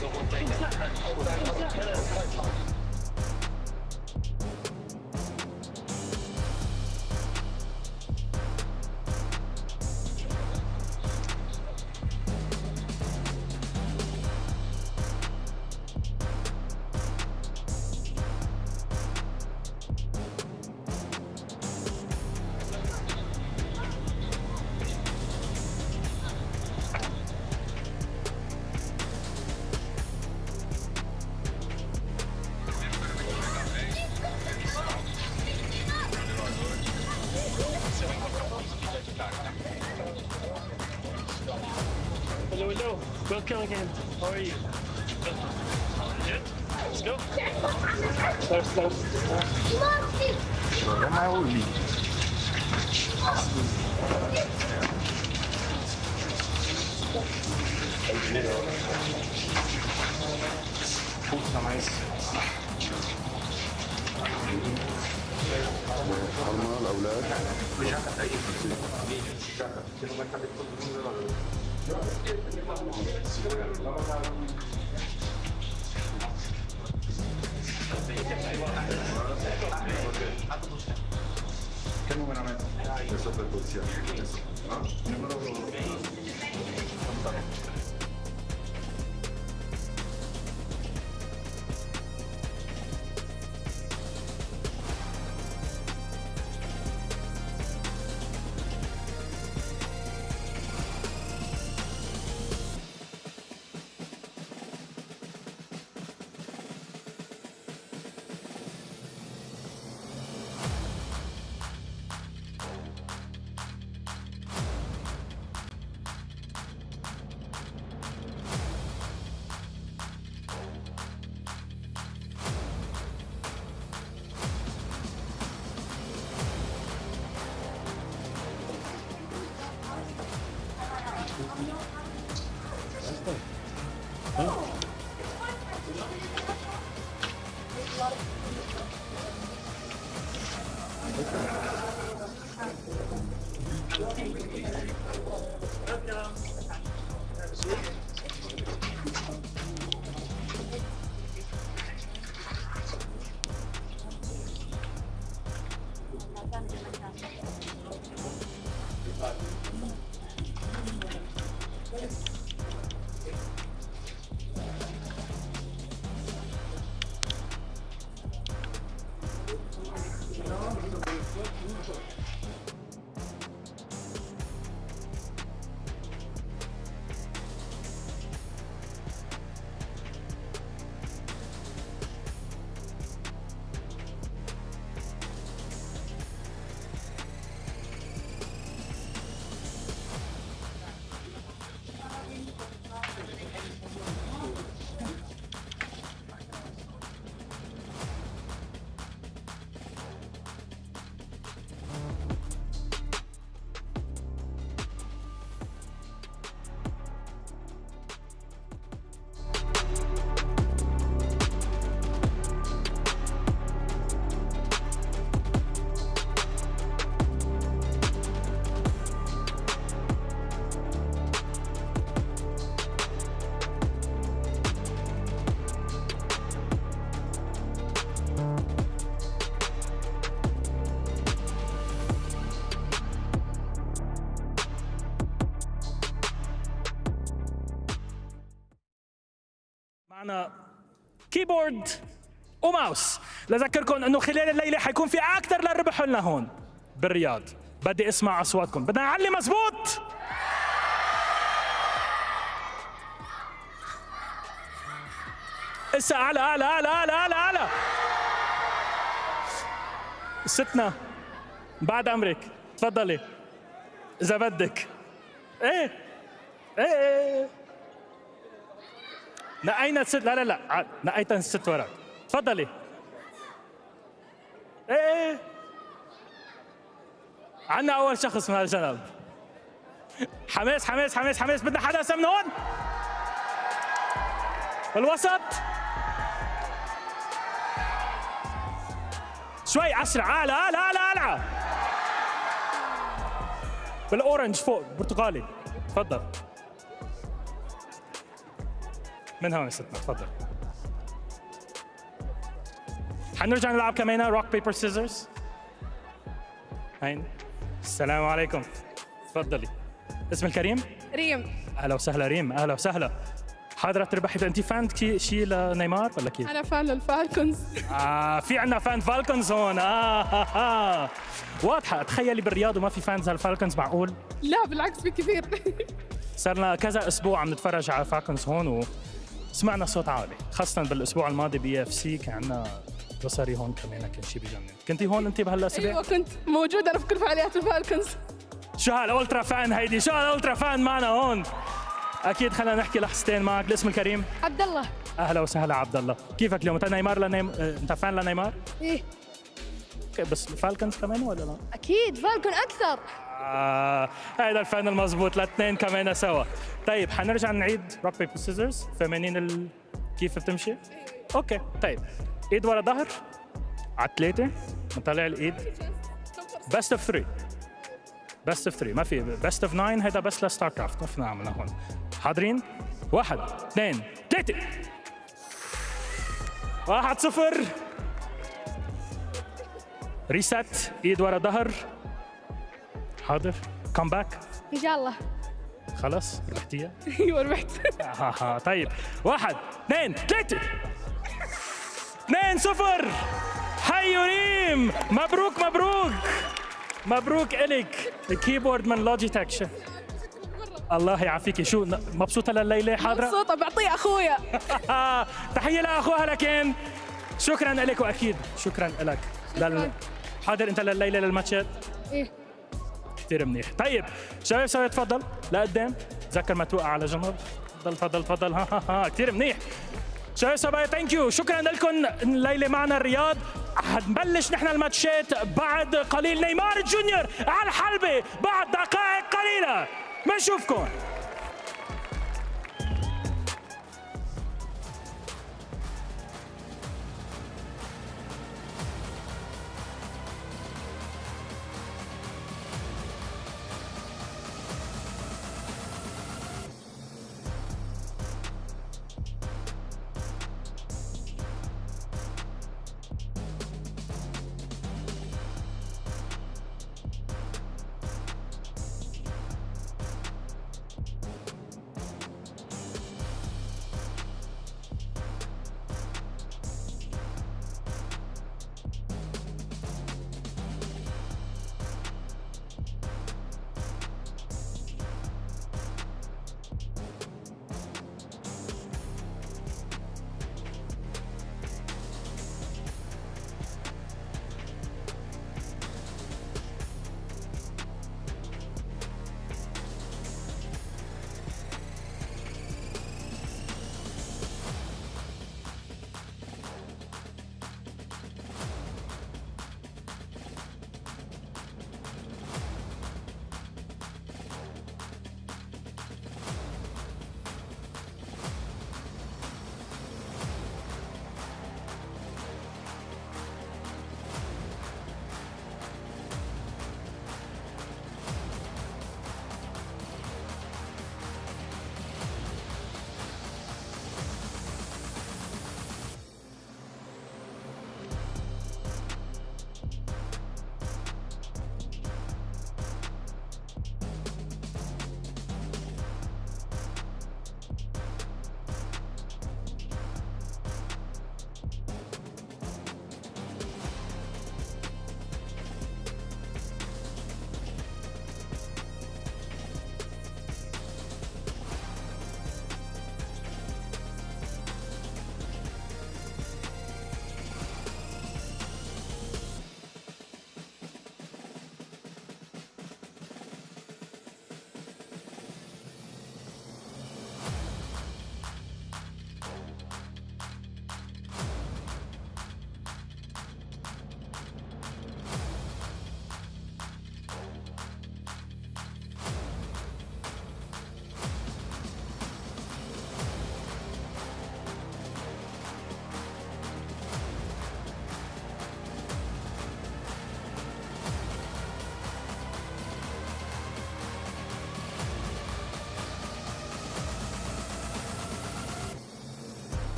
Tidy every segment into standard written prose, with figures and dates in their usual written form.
Hello. Welcome again. How are you? Good. Let's go. Start. Programa Uli. Puta, mas... أما الأولاد Che numero metti? Questo per polizia. Numero معنا كيبورد وماوس. لذكركم انه خلال الليله حيكون في اكثر للربح لنا هون بالرياض. بدي اسمع اصواتكم. بدنا نعلي مزبوط. اسا اعلى اعلى اعلى اعلى اعلى اعلى. ستنا بعد امرك تفضلي اذا بدك. ايه نقينا الست. لا نقيتها الست وراك. تفضلي. ايه عنا اول شخص من هالجنب. حماس. بدنا حدا هسه من هون بالوسط. شوي اسرع. اعلى بالاورنج فوق برتقالي. تفضل. من هون ستنا تفضل. حنرجع نلعب كمان روك بيبر سيزرز. هين السلام عليكم، تفضلي. اسم الكريم؟ ريم. اهلا وسهلا ريم، اهلا وسهلا. حاضرة تربحي. انت فان شيء لنيمار ولا كيف؟ أنا فان للفالكونز. في عندنا فان فالكونز هون. واضحة. تخيلي بالرياض وما في فانز للفالكونز، معقول؟ لا بالعكس في كثير. صار لنا كذا اسبوع عم نتفرج على فالكونز هون وسمعنا صوت عالي، خاصة بالاسبوع الماضي بي اف سي كان عندنا بصري هون كمان كان شيء بجنن. كنتي هون انت بهالاسبوع؟ أيوة كنت موجودة أنا في كل فعاليات الفالكونز. شو هالالترا فان هيدي؟ شو هالالترا فان معنا هون؟ اكيد خلينا نحكي لحظتين معك. الاسم الكريم؟ عبد الله. اهلا وسهلا عبد الله. كيفك اليوم؟ انت نيمار انت فان لنيمار؟ إيه اوكي، بس الفالكونز كمان ولا لا؟ أكيد فالكون أكثر. هيدا الفن المضبوط الاثنين كمان سوا. طيب حنرجع نعيد روك بيبر سيزرز فنانين كيف بتمشي؟ اوكي طيب، ايد ورا ظهر على ثلاثة، نطلع الايد. بيست اوف 3. بيست اوف 3 ما في بيست اوف 9، هيدا بس لستار كرافت ما فينا نعملها هون. حاضرين؟ 1 2 3. 1-0. ريست، ايد ورا ظهر. حاضر. كم باك. إن شاء الله. خلص ربحتيها؟ أيوة ربحت. طيب 1 2 3. 2-0. حيو ريم، مبروك مبروك مبروك إلك الكيبورد من لوجيتك. الله يعافيكي. شو مبسوطة لليلة؟ حاضرة؟ مبسوطة بعطيه أخويا. تحية لأخوها لكن. شكرا لك وأكيد شكرا لك. حاضر أنت لليلة للماتشات؟ إيه كثير منيح. طيب شباب سوي تفضل لقدام، تذكر ما توقع على جنب. تفضل تفضل تفضل. كثير منيح شباب سوي. ثانك يو، شكرا لكم الليله معنا الرياض. حنبلش نحن الماتشات بعد قليل. نيمار جونيور على الحلبة بعد دقائق قليلة، بنشوفكم.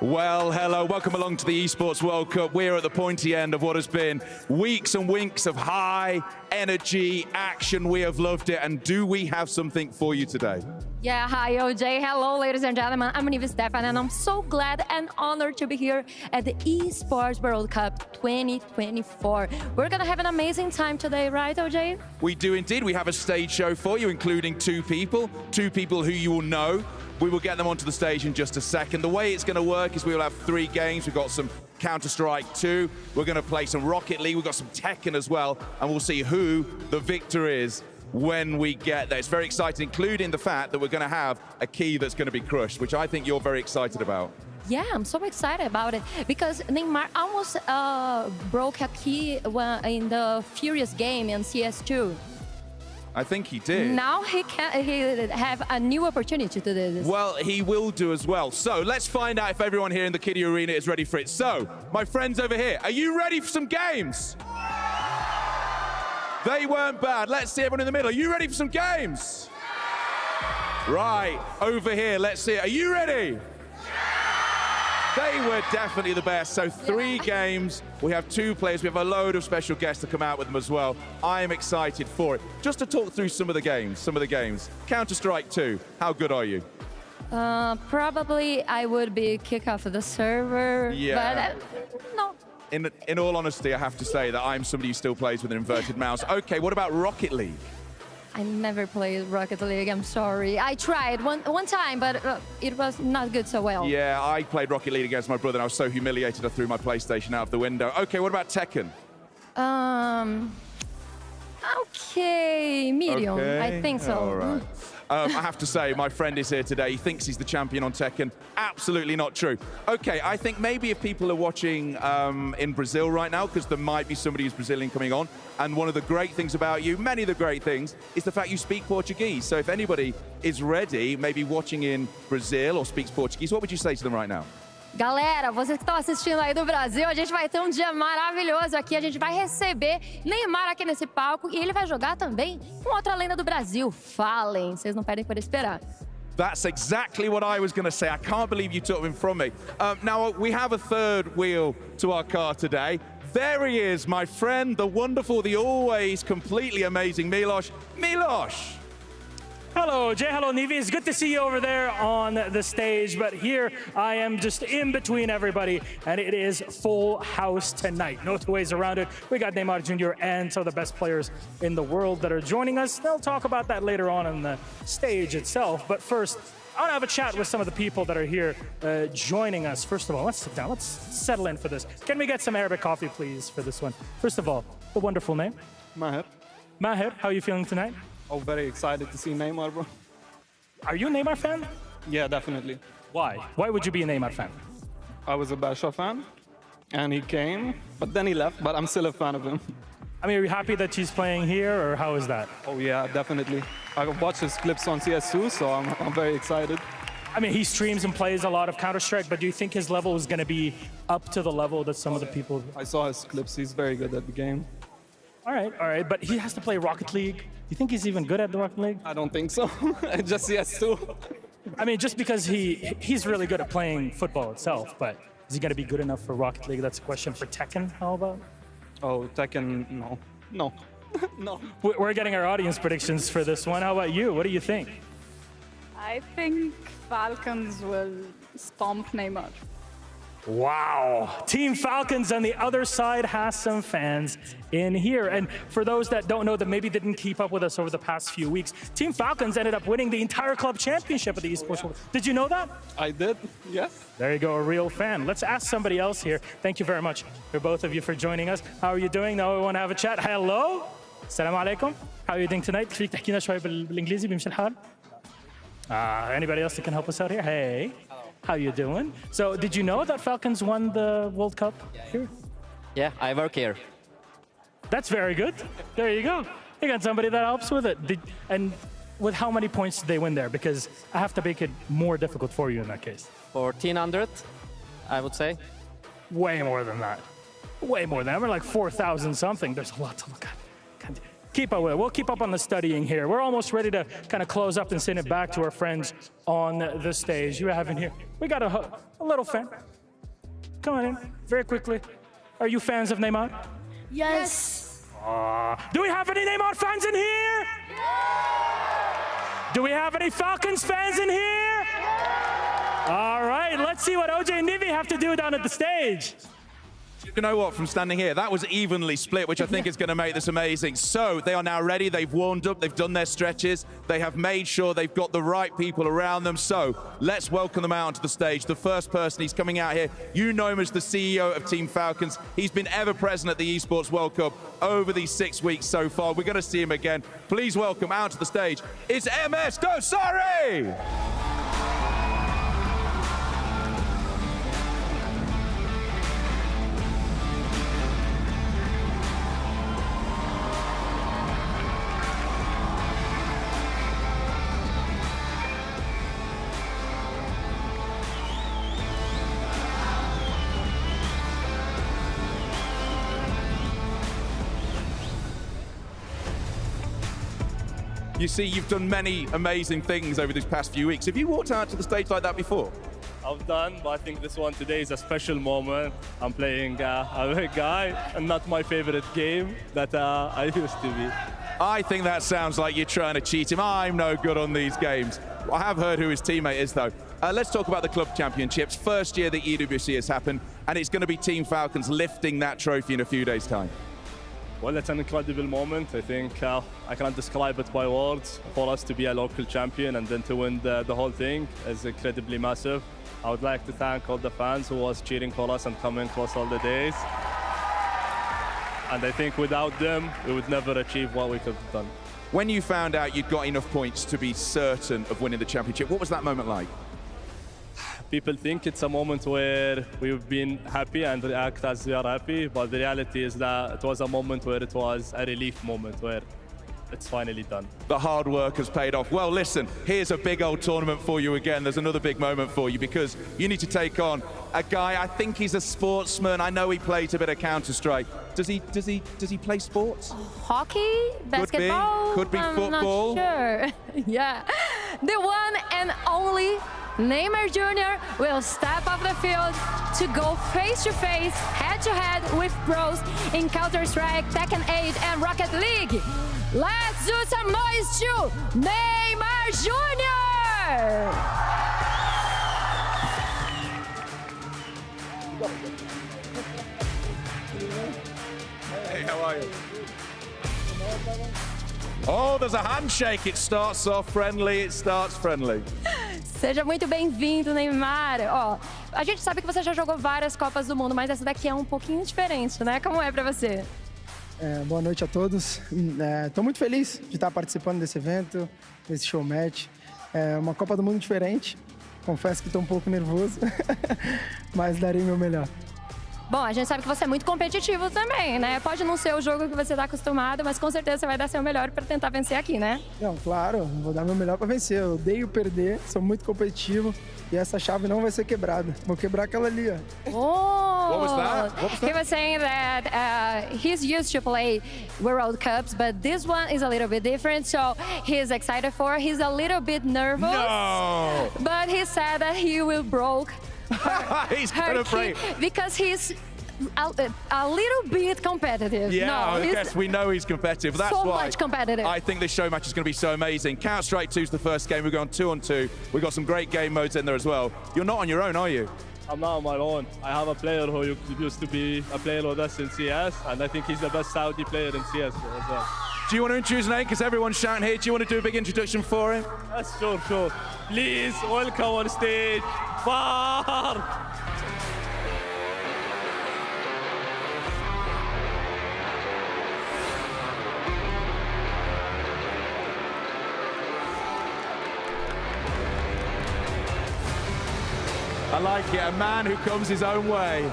Well, hello, welcome along to the Esports World Cup. We're at the pointy end of what has been weeks and winks of high energy action. We have loved it, and do we have something for you today? Yeah, hi OJ. Hello, ladies and gentlemen. I'm Niva Stefan, and I'm so glad and honored to be here at the Esports World Cup 2024. We're gonna have an amazing time today, right, OJ? We do indeed. We have a stage show for you, including two people who you will know. We will get them onto the stage in just a second. The way it's going to work is we will have 3 games. We've got some Counter-Strike 2. We're going to play some Rocket League. We've got some Tekken as well. And we'll see who the victor is when we get there. It's very exciting, including the fact that we're going to have a key that's going to be crushed, which I think you're very excited about. Yeah, I'm so excited about it because Neymar almost broke a key in the Furious game in CS2. I think he did. Now he have a new opportunity to do this. Well, he will do as well. So let's find out if everyone here in the kiddie arena is ready for it. So, my friends over here, are you ready for some games? They weren't bad. Let's see everyone in the middle. Are you ready for some games? Right, over here, let's see it. Are you ready? They were definitely the best. So 3 games. We have 2 players. We have a load of special guests to come out with them as well. I am excited for it. Just to talk through some of the games. Counter-Strike 2, how good are you? Probably I would be kicked off of the server. Yeah. But no. In all honesty, I have to say that I'm somebody who still plays with an inverted mouse. Okay, what about Rocket League? I never played Rocket League, I'm sorry. I tried one time, but it was not good so well. Yeah, I played Rocket League against my brother, and I was so humiliated I threw my PlayStation out of the window. Okay, what about Tekken? Okay, medium, Okay. I think so. All right. I have to say, my friend is here today. He thinks he's the champion on Tekken. Absolutely not true. Okay, I think maybe if people are watching in Brazil right now, because there might be somebody who's Brazilian coming on, and one of the great things about you, many of the great things, is the fact you speak Portuguese. So if anybody is ready, maybe watching in Brazil or speaks Portuguese, what would you say to them right now? Galera, vocês que estão assistindo aí do Brasil, a gente vai ter um dia maravilhoso aqui. A gente vai receber Neymar aqui nesse palco e ele vai jogar também com outra lenda do Brasil. Falem, vocês não pedem por esperar. That's exactly what I was going to say. I can't believe you took him from me. Now, we have a 3rd wheel to our car today. There he is, my friend, the wonderful, the always completely amazing Milos. Milos! Hello, Jay. Hello, Nivi. It's good to see you over there on the stage, but here I am just in between everybody, and it is full house tonight. No 2 ways around it. We got Neymar Jr. and some of the best players in the world that are joining us. They'll talk about that later on the stage itself, but first, I want to have a chat with some of the people that are here joining us. First of all, let's sit down. Let's settle in for this. Can we get some Arabic coffee, please, for this one? First of all, the wonderful name. Maher. Maher, how are you feeling tonight? Oh, very excited to see Neymar, bro. Are you a Neymar fan? Yeah, definitely. Why? Why would you be a Neymar fan? I was a Basha fan, and he came, but then he left, but I'm still a fan of him. I mean, are you happy that he's playing here, or how is that? Oh, yeah, definitely. I watched his clips on CS2, so I'm very excited. I mean, he streams and plays a lot of Counter-Strike, but do you think his level is going to be up to the level that some of the people... I saw his clips. He's very good at the game. All right, but he has to play Rocket League. You think he's even good at the Rocket League? I don't think so. Just CS2. I mean, just because he's really good at playing football itself, but is he going to be good enough for Rocket League? That's a question for Tekken. How about? Oh, Tekken, no. No. No. We're getting our audience predictions for this one. How about you? What do you think? I think Falcons will stomp Neymar. Wow. Team Falcons on the other side has some fans in here. And for those that don't know, that maybe didn't keep up with us over the past few weeks, Team Falcons ended up winning the entire club championship of the Esports World Cup. Did you know that? I did, yes. There you go, a real fan. Let's ask somebody else here. Thank you very much for both of you for joining us. How are you doing? Now we want to have a chat. Hello. Assalamu alaikum. How are you doing tonight? فيك تحكينا شوي بالإنجليزي بيمشي الحال? Anybody else that can help us out here? Hey. How you doing? So, did you know that Falcons won the World Cup here? Yeah, I work here. That's very good. There you go. You got somebody that helps with it. And with how many points did they win there? Because I have to make it more difficult for you in that case. 1400, I would say. Way more than that. Way more than that. We're like 4,000 something. There's a lot to look at. Keep up with it. We'll keep up on the studying here. We're almost ready to kind of close up and send it back to our friends on the stage. You have in here. We got a little fan. Come on in, very quickly. Are you fans of Neymar? Yes. Do we have any Neymar fans in here? Do we have any Falcons fans in here? All right, let's see what OJ and Nivi have to do down at the stage. You know what, from standing here, that was evenly split, which I think is going to make this amazing. So they are now ready. They've warmed up. They've done their stretches. They have made sure they've got the right people around them. So let's welcome them out onto the stage. The first person, he's coming out here. You know him as the CEO of Team Falcons. He's been ever present at the Esports World Cup over these 6 weeks so far. We're going to see him again. Please welcome out to the stage. It's MS Dosari! You see, you've done many amazing things over these past few weeks. Have you walked out to the stage like that before? I've done, but I think this one today is a special moment. I'm playing a big guy, and not my favorite game that I used to be. I think that sounds like you're trying to cheat him. I'm no good on these games. I have heard who his teammate is, though. Let's talk about the club championships. First year the EWC has happened, and it's going to be Team Falcons lifting that trophy in a few days' time. Well, it's an incredible moment. I think I can't describe it by words. For us to be a local champion and then to win the whole thing is incredibly massive. I would like to thank all the fans who was cheering for us and coming to us all the days. And I think without them, we would never achieve what we could have done. When you found out you'd got enough points to be certain of winning the championship, what was that moment like? People think it's a moment where we've been happy and react as we are happy, but the reality is that it was a moment where it was a relief moment, where it's finally done. The hard work has paid off. Well, listen, here's a big old tournament for you again. There's another big moment for you because you need to take on a guy, I think he's a sportsman. I know he plays a bit of Counter-Strike. Does he play sports? Hockey, basketball. Could be football. I'm not sure. Yeah. The one and only Neymar Jr. will step off the field to go face-to-face, head-to-head with pros in Counter-Strike, Tekken 8 and Rocket League. Let's do some noise to Neymar Jr. Hey, how are you? Oh, there's a handshake. It starts off friendly, it starts friendly. Seja muito bem-vindo, Neymar. Ó, a gente sabe que você já jogou várias Copas do Mundo, mas essa daqui é um pouquinho diferente, né? Como é pra você? Boa noite a todos. Estou muito feliz de estar participando desse evento, desse show match. É uma Copa do Mundo diferente. Confesso que estou um pouco nervoso, mas darei meu melhor. Bom, a gente sabe que você é muito competitivo também, né? Pode não ser o jogo que você está acostumado, mas com certeza você vai dar seu melhor para tentar vencer aqui, né? Não, claro, vou dar meu melhor para vencer. Eu odeio perder, sou muito competitivo e essa chave não vai ser quebrada. Vou quebrar aquela ali, ó. Oh! What was that? What was that? He was saying that he's used to play World Cups, but this one is a little bit different, so he's excited for. He's a little bit nervous, No! but he said that he will break He's gonna break. because he's a little bit competitive. Yeah, no, I guess we know he's competitive. That's so why much competitive. I think this show match is going to be so amazing. Counter-Strike 2 is the first game. We're going 2-on-2. We've got some great game modes in there as well. You're not on your own, are you? I'm not on my own. I have a player who used to be a player with us in CS, and I think he's the best Saudi player in CS as well. Do you want to introduce an name? Because everyone's shouting here. Do you want to do a big introduction for him? Yes, sure. Please welcome on stage, Far. I like it. A man who comes his own way.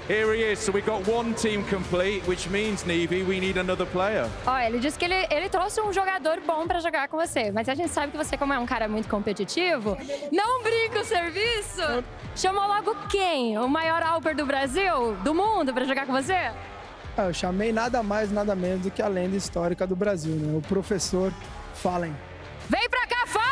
Here he is. So we got one team complete, which means, Nevi, we need another player. Ó, ele disse que ele trouxe um jogador bom pra jogar com você, mas a gente sabe que você, como é um cara muito competitivo, não brinca o serviço. Chamou logo quem? O maior Alper do Brasil, do mundo, pra jogar com você? Eu chamei nada mais, nada menos do que a lenda histórica do Brasil, né? O professor Fallen. Vem pra cá, Fallen!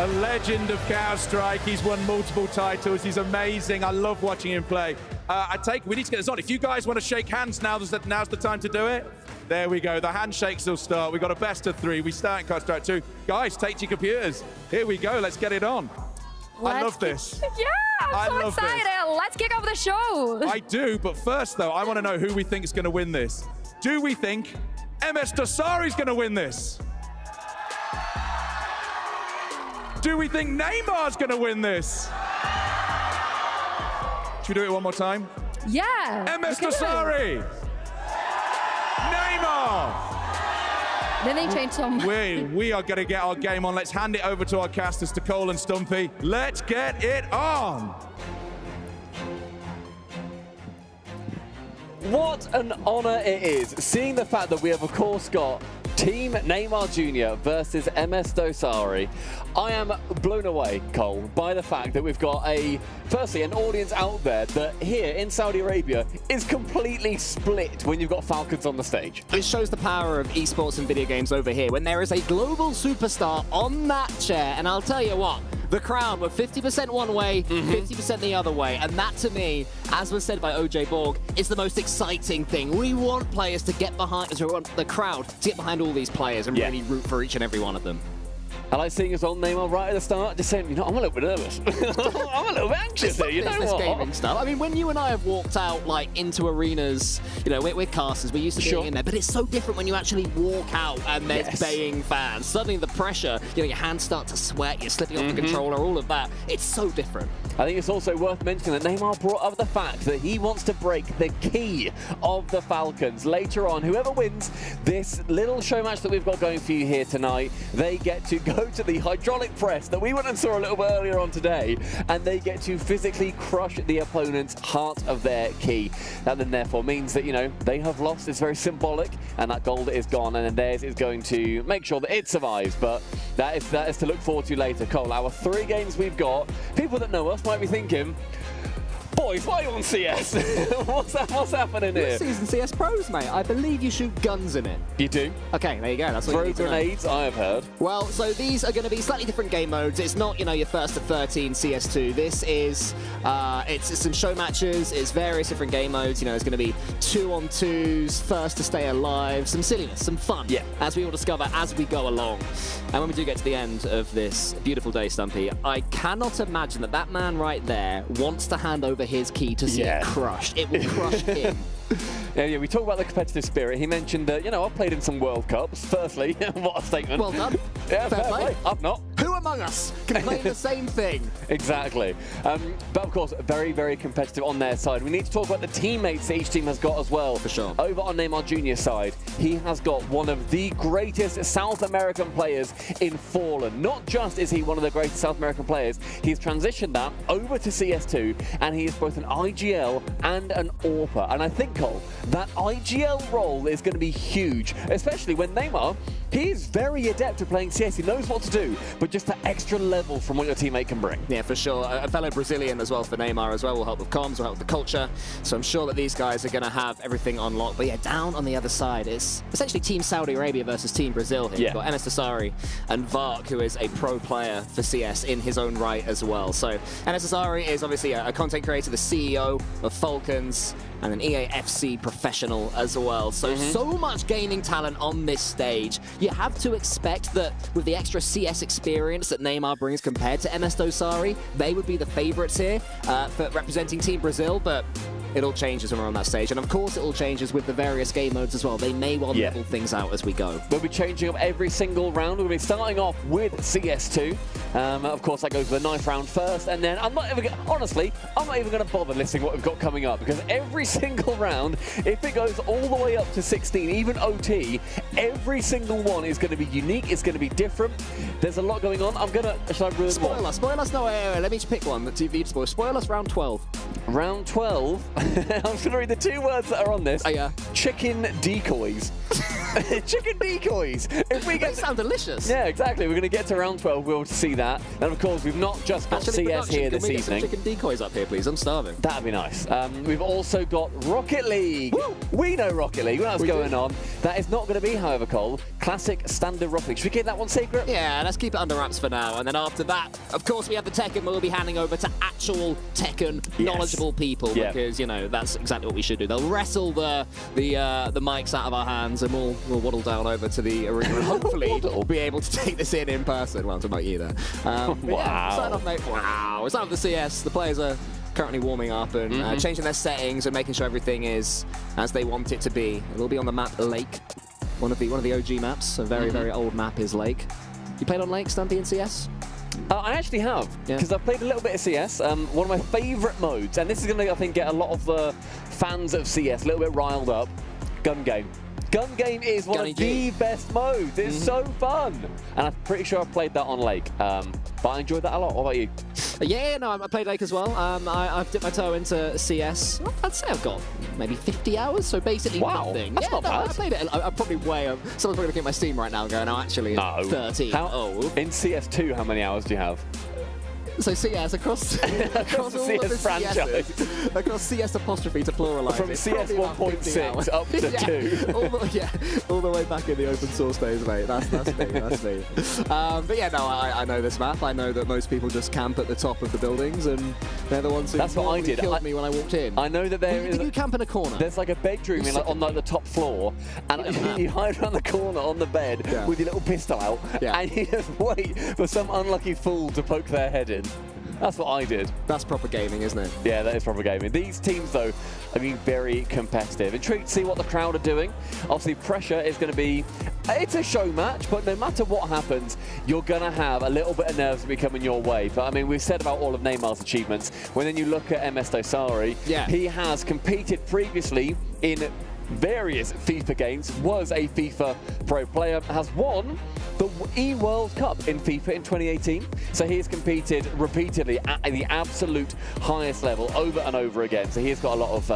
A legend of Counter-Strike. He's won multiple titles. He's amazing. I love watching him play. We need to get this on. If you guys want to shake hands now, now's the time to do it. There we go. The handshakes will start. We've got a best of 3. We start in Counter-Strike 2. Guys, take to your computers. Here we go. Let's get it on. I love this. Yeah, I'm so excited. Let's kick off the show. I do, but first, though, I want to know who we think is going to win this. Do we think MS Dasari's going to win this? Do we think Neymar's going to win this? Should we do it one more time? Yeah. MS Dasari! Neymar! Then they changed some. We are going to get our game on. Let's hand it over to our casters, to Cole and Stumpy. Let's get it on! What an honor it is, seeing the fact that we have, of course, got Team Neymar Jr. versus MS Dosari. I am blown away, Cole, by the fact that we've got firstly, an audience out there that here in Saudi Arabia is completely split when you've got Falcons on the stage. It shows the power of esports and video games over here when there is a global superstar on that chair, and I'll tell you what, the crowd were 50% one way, 50% the other way, and that to me, as was said by OJ Borg, is the most exciting thing. We want players to get behind, we want the crowd to get behind all these players and really root for each and every one of them. I like seeing us on Neymar right at the start, just saying, you know, I'm a little bit nervous. I'm a little bit anxious here, you know what? Gaming stuff. I mean, when you and I have walked out, like, into arenas, you know, we're casters, we're used to being in there, but it's so different when you actually walk out and there's baying fans. Suddenly the pressure, you know, your hands start to sweat, you're slipping off the controller, all of that. It's so different. I think it's also worth mentioning that Neymar brought up the fact that he wants to break the key of the Falcons. Later on, whoever wins this little show match that we've got going for you here tonight, they get to go to the hydraulic press that we went and saw a little bit earlier on today, and they get to physically crush the opponent's heart of their key. That then therefore means that, you know, they have lost. It's very symbolic, and that gold is gone, and then theirs is going to make sure that it survives. But that is to look forward to later. Cole, our 3 games we've got, people that know us might be thinking, boys, why are you on CS? what's happening here? This season CS Pros, mate. I believe you shoot guns in it. You do? Okay, there you go. That's what you need to know. Grenades, I have heard. Well, so these are going to be slightly different game modes. It's not, you know, your 1st to 13 CS2. This is, it's some show matches. It's various different game modes. You know, it's going to be 2-on-2s, first to stay alive, some silliness, some fun. Yeah. As we will discover as we go along. And when we do get to the end of this beautiful day, Stumpy, I cannot imagine that that man right there wants to hand over his key to see it crushed. It will crush him. Yeah, we talk about the competitive spirit. He mentioned that, you know, I've played in some World Cups. Firstly, what a statement. Well done. Yeah, fair play. I've not. Who among us can claim the same thing? Exactly. But of course, very, very competitive on their side. We need to talk about the teammates that each team has got as well. For sure. Over on Neymar Jr.'s side, he has got one of the greatest South American players in Fallen. Not just is he one of the greatest South American players, he's transitioned that over to CS2, and he is both an IGL and an AWPer. And I think, Cole, that IGL role is going to be huge, especially when Neymar, he's very adept at playing CS. He knows what to do, but just that extra level from what your teammate can bring. Yeah, for sure. A fellow Brazilian as well for Neymar as well will help with comms, will help with the culture. So I'm sure that these guys are going to have everything on lock. But yeah, down on the other side is essentially Team Saudi Arabia versus Team Brazil here. You've got MS Dasari and Vark, who is a pro player for CS in his own right as well. So MS Dasari is obviously a content creator, the CEO of Falcons, and an EAFC professional as well. So, so much gaming talent on this stage. You have to expect that with the extra CS experience that Neymar brings compared to MS Dosari, they would be the favorites here for representing Team Brazil, but it all changes when we're on that stage. And of course it all changes with the various game modes as well. They may well level things out as we go. We'll be changing up every single round. We'll be starting off with CS2. Of course, that goes with a knife round first, and then I'm not even going to bother listing what we've got coming up, because every single round, if it goes all the way up to 16, even OT, every single one is going to be unique. It's going to be different. There's a lot going on. Should I ruin Spoil us. Spoil us. No, wait, let me just pick one. The TV spoil. Spoil us round 12. Round 12? I'm going to read the 2 words that are on this. Oh, yeah. Chicken decoys. Chicken decoys. If we They sound delicious. Yeah, exactly. We're going to get to round 12. We'll see that. And of course, we've not just got Actually, CS here can this we get some evening. chicken decoys up here, please? I'm starving. That'd be nice. We've also got Rocket League. Woo! We know Rocket League. What's going on? That is not going to be, however, Cole, classic standard Rocket League. Should we keep that one secret? Yeah, let's keep it under wraps for now. And then after that, of course, we have the Tekken. We'll be handing over to actual Tekken knowledgeable people because, you know, that's exactly what we should do. They'll wrestle the mics out of our hands and we'll waddle down over to the arena and hopefully we'll be able to take this in person. Well, I'm talking about you there. Wow. Yeah, start off, mate. Wow. It's out of the CS. The players are currently warming up and changing their settings and making sure everything is as they want it to be. It'll be on the map Lake. One of the OG maps. A very, very old map is Lake. You played on Lake, Stumpy, in CS? I actually have, because I've played a little bit of CS. One of my favourite modes, and this is going to, I think, get a lot of the fans of CS a little bit riled up, gun game. Gun game is one of the best modes. It's so fun. And I'm pretty sure I've played that on Lake. But I enjoyed that a lot. What about you? Yeah, no, I played Lake as well. I've dipped my toe into CS. I'd say I've got maybe 50 hours, so basically nothing. That's not bad. I played it. I'm probably way up. Someone's probably looking at my Steam right now going, no, actually, 13. In CS2, how many hours do you have? So CS across all CS of the franchise. CSs, across CS apostrophe to pluralise. From CS 1.6 up to 2. all the way back in the open source days, mate. That's me. That's me. But yeah, no, I know this map. I know that most people just camp at the top of the buildings, and they're the ones who killed me when I walked in. I know that there is. You camp in a corner. There's like a bedroom on like the top floor, and you hide around the corner on the bed with your little pistol out, and you just wait for some unlucky fool to poke their head in. That's what I did. That's proper gaming, isn't it? Yeah, that is proper gaming. These teams, though, are being very competitive. Intrigued to see what the crowd are doing. Obviously, pressure is going to be... It's a show match, but no matter what happens, you're going to have a little bit of nerves coming your way. But, I mean, we've said about all of Neymar's achievements. When then you look at MS Dosari, he has competed previously in various FIFA games, was a FIFA pro player, has won the World Cup in FIFA in 2018. So he has competed repeatedly at the absolute highest level over and over again. So he has got a lot of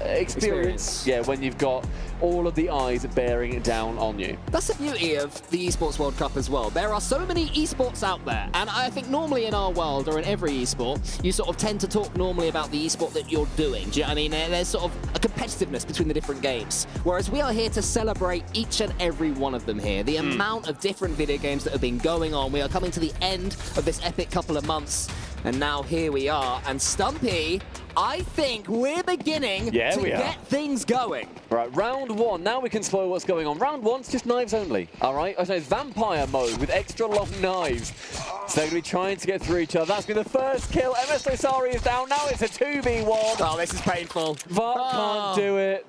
experience. Yeah, when you've got all of the eyes bearing down on you. That's the beauty of the Esports World Cup as well. There are so many esports out there, and I think normally in our world, or in every esport, you sort of tend to talk normally about the esport that you're doing. Do you know what I mean? There's sort of a competitiveness between the different games, whereas we are here to celebrate each and every one of them here. The amount of different video games that have been going on. We are coming to the end of this epic couple of months, and now here we are. And Stumpy, I think we're beginning to get things going. Right, round one. Now we can spoil what's going on. Round one's just knives only, all right? I say it's vampire mode with extra long knives. So they're going to be trying to get through each other. That's been the first kill. MS Dosari is down. Now it's a 2v1. Oh, this is painful. Vart can't do it.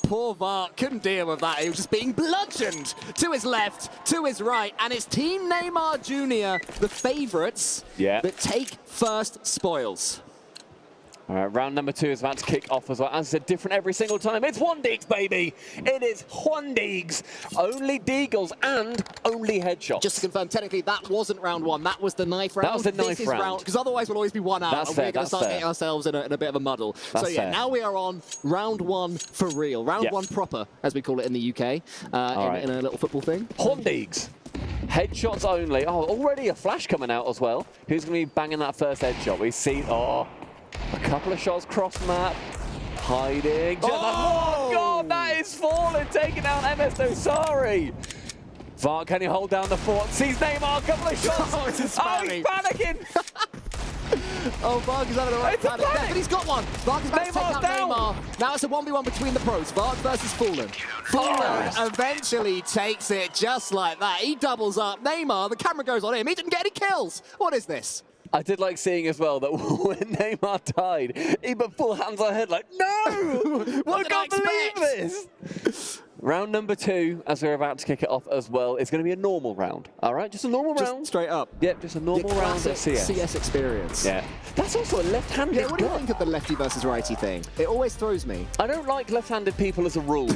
Poor Vart couldn't deal with that. He was just being bludgeoned to his left, to his right, and it's Team Neymar Jr., the favourites, that take first spoils. All right, round number 2 is about to kick off as well. As I said, different every single time. It's Juan Deegs, baby. It is Juan Deegs. Only deagles and only headshots. Just to confirm, technically, that wasn't round 1. That was the knife round. That was the knife round. Because otherwise we'll always be one out, That's and fair, we're going to start getting ourselves in a bit of a muddle. That's so yeah, fair. now we are on round 1 for real. Round 1 proper, as we call it in the UK, in a little football thing. Juan Deegs. Headshots only. Oh, already a flash coming out as well. Who's going to be banging that first headshot? We see... a couple of shots cross map, hiding. Oh God, that is fallen, taking out MS Dosari. Vart, can he hold down the fort? Sees Neymar, a couple of shots. He's panicking. Vart is having the right panic. But he's got one. Vart is about to take out Neymar. Now it's a 1v1 between the pros. Vart versus Fallen. Fallen eventually takes it just like that. He doubles up. Neymar, the camera goes on him. He didn't get any kills. What is this? I did like seeing as well that when Neymar died, he put full hands on her head like, no! I can't believe this! Round number 2, as we're about to kick it off as well, is going to be a normal round. All right, just a normal round. Straight up. Yep, just a normal round of CS. CS experience. Yeah. That's also a left-handed gun. What do you think of the lefty versus righty thing? It always throws me. I don't like left-handed people as a rule.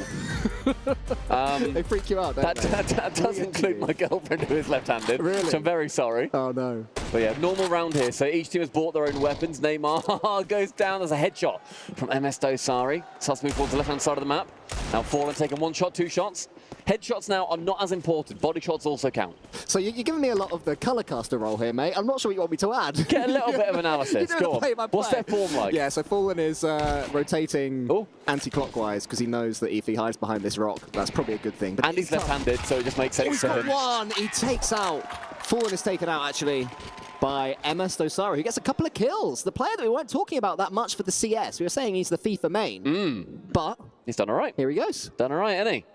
They freak you out, don't they? That does include my girlfriend who is left-handed. Really? So I'm very sorry. Oh, no. But yeah, normal round here. So each team has bought their own weapons. Neymar goes down. There's a headshot from MS Dosari. Starts to move towards the left-hand side of the map. Now Fallen taking 1 shot, 2 shots. Headshots now are not as important. Body shots also count. So you're giving me a lot of the colour caster role here, mate. I'm not sure what you want me to add. Get a little bit of analysis. Go on. Play-by-play. What's their form like? Yeah, so Fallen is rotating anti-clockwise because he knows that if he hides behind this rock, that's probably a good thing. But and he's left-handed, so it just makes sense. He's got one. He takes out. Fallen is taken out, actually, by MS Dosari, who gets a couple of kills. The player that we weren't talking about that much for the CS. We were saying he's the FIFA main. But he's done all right. Here he goes. Done all right, isn't he?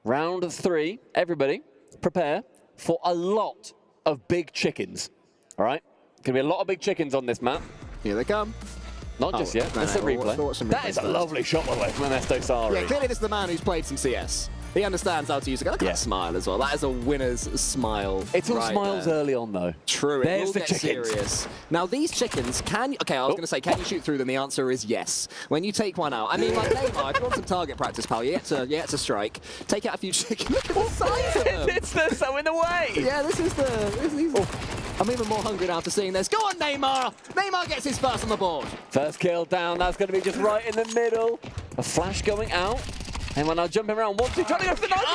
Round 3, everybody prepare for a lot of big chickens. All right? Going to be a lot of big chickens on this map. Here they come. Not just yet. That's a replay. That is a lovely shot, by the way, from MS Dosari. Yeah, clearly this is the man who's played some CS. He understands how to use it. Look at that smile as well. That is a winner's smile. It's all smiles early on, though. True. There's the chickens. Serious. Now, these chickens, can... Okay, I was going to say, can you shoot through them? The answer is yes. When you take one out. I mean, like Neymar, if you want some target practice, pal, you get to strike. Take out a few chickens. Look at the size of them. It's so in the way. Yeah, this is the... I'm even more hungry now after seeing this. Go on, Neymar! Neymar gets his first on the board. First kill down. That's going to be just right in the middle. A flash going out. And when I'm jumping around, 1, 2, trying to go for the knife.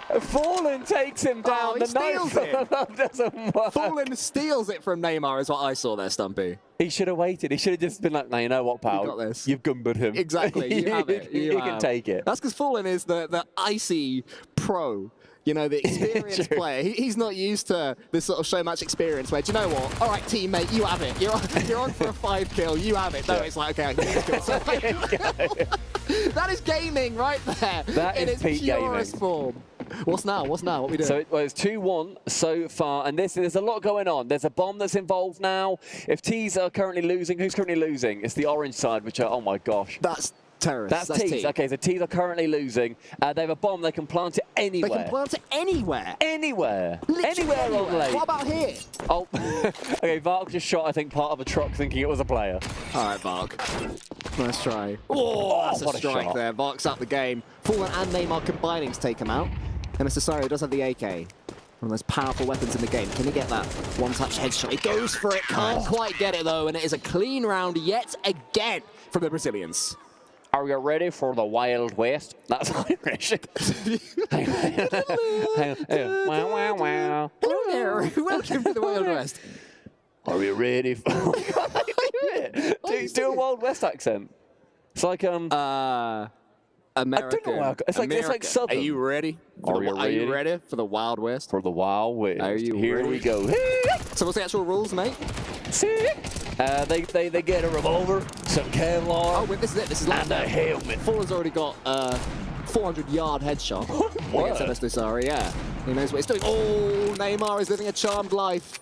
Neymar! Fallen takes him down. He the steals knife doesn't work. Fallen steals it from Neymar is what I saw there, Stumpy. He should have waited. He should have just been like, no, you know what, pal? You got this. You've gumbered him. Exactly. You have it. You can take it. That's because Fallen is the icy pro. You know, the experienced player. He's not used to this sort of show match experience where, do you know what? All right, teammate, you have it. You're on for a 5 kill. You have it. No, it's like, okay, I can get a kill. That is gaming right there. That in is its peak purest gaming. form. What's now? What are we doing? So it's 2-1 so far, and there's a lot going on. There's a bomb that's involved now. If T's are currently losing, who's currently losing? It's the orange side, which are, oh my gosh. That's terrorists. That's T's. Okay, so T's are currently losing. They have a bomb. They can plant it anywhere. They can plant it anywhere. Anywhere. Literally Anywhere on lane. What about here? Oh, okay, Vark just shot, I think, part of a truck thinking it was a player. All right, Vark. Nice try. Oh, that's what a strike shot. there. Vark's out the game. Fallen and Neymar combining to take him out. And Mr. Sario does have the AK. One of those powerful weapons in the game. Can he get that one-touch headshot? He goes for it. Can't quite get it, though. And it is a clean round yet again from the Brazilians. Are you ready for the Wild West? That's Irish. Wow, wow, wow. Hello there. Welcome to the Wild West. Are you ready for... do a Wild West accent. It's like, American. I don't know how... It's like Southern. Are you ready? Are you ready for the Wild West? For the Wild West. Are you Here ready? we go. So what's the actual rules, mate? They get a revolver, some Kevlar, oh, wait, this is it. This is and a helmet. Fallen's already got 400-yard headshot against MS Dosari, yeah. He knows what he's doing. Oh, Neymar is living a charmed life.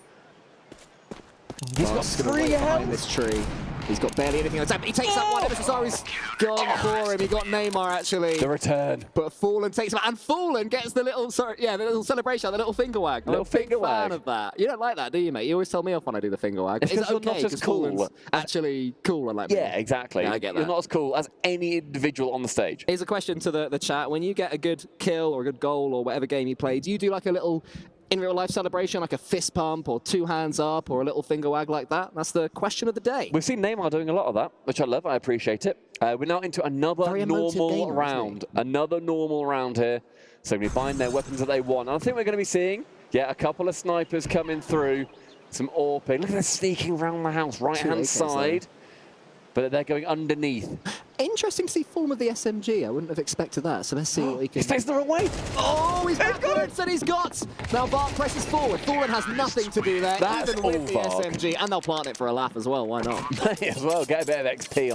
He's got 3 health. In this tree. He's got barely anything on his but he takes that one. MS Dosari's gone for him. He got Neymar, actually. The return. But Fallen takes him out. And Fallen gets the little, the little celebration, the little finger wag. Little finger wag. Fan of that. You don't like that, do you, mate? You always tell me off when I do the finger wag. It's because you're not as cool. Fallen's actually cool, unlike me. Yeah, exactly. Yeah, I get that. You're not as cool as any individual on the stage. Here's a question to the chat. When you get a good kill or a good goal or whatever game you play, do you do like a little in real life celebration, like a fist pump or 2 hands up or a little finger wag like that? That's the question of the day. We've seen Neymar doing a lot of that, which I love. I appreciate it. We're now into another normal round. Another normal round here. So we're buying their weapons that they want. And I think we're going to be seeing, a couple of snipers coming through. Some AWP. Look at them sneaking around the house, right-hand side. But they're going underneath. Interesting to see form of the SMG. I wouldn't have expected that. So let's see what he can... He stays the wrong way. Oh, he's backwards and he's got... Now Vark presses forward. Fallen has nothing to do there, That's even with the Vark. SMG. And they'll plant it for a laugh as well. Why not? As well, get a bit of XP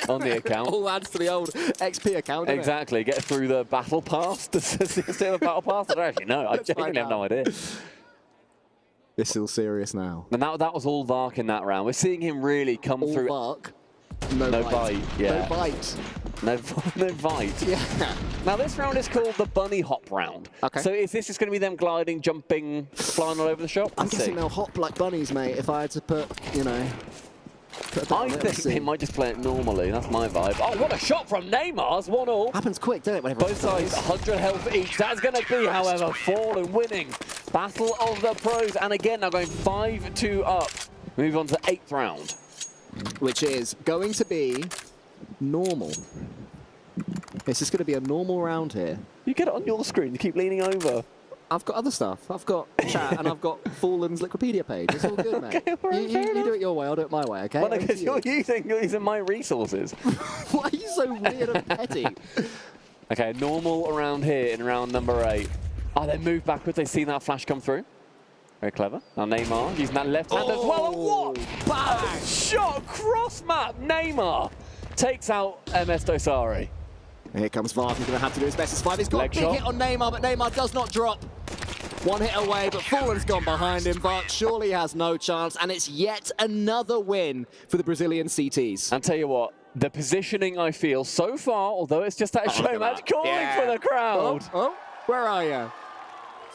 on the account. All adds to the old XP account, doesn't Exactly. Get through the battle pass. Does it still have a battle pass? I don't actually know. I genuinely have no idea. This is all serious now. And that was all Vark in that round. We're seeing him really come all through. Vark. No bite. Yeah. No bite. No bite. Yeah. Now this round is called the bunny hop round. Okay. So is this just going to be them gliding, jumping, flying all over the shop? I'm guessing they'll hop like bunnies, mate, if I had to put, you know... I think they might just play it normally. That's my vibe. Oh, what a shot from Neymar's 1-1. Happens quick, doesn't it? Both sides, 100 health each. That's going to be, however, Fallen winning Battle of the pros, and again, now going 5-2 up. Move on to the 8th round. Which is going to be normal. This is going to be a normal round here. You get it on your screen, you keep leaning over. I've got other stuff. I've got chat and I've got Fallen's Wikipedia page. It's all good, mate. Okay, you do it your way, I'll do it my way, okay? Well, because you're using my resources. Why are you so weird and petty? Okay, normal around here in round number 8. Oh, they moved backwards. They've seen that flash come through. Very clever. Now Neymar using that left hand as well. And what? Bang! Shot cross map. Neymar takes out MS Dosari. Here comes Vark. He's going to have to do his best to survive. He's got Leg a big shot. hit on Neymar, but Neymar does not drop. One hit away, but Fallen's gone behind him. Vark surely has no chance, and it's yet another win for the Brazilian CTs. I'll tell you what, the positioning I feel so far, although it's just that show match, calling for the crowd. Oh, where are you?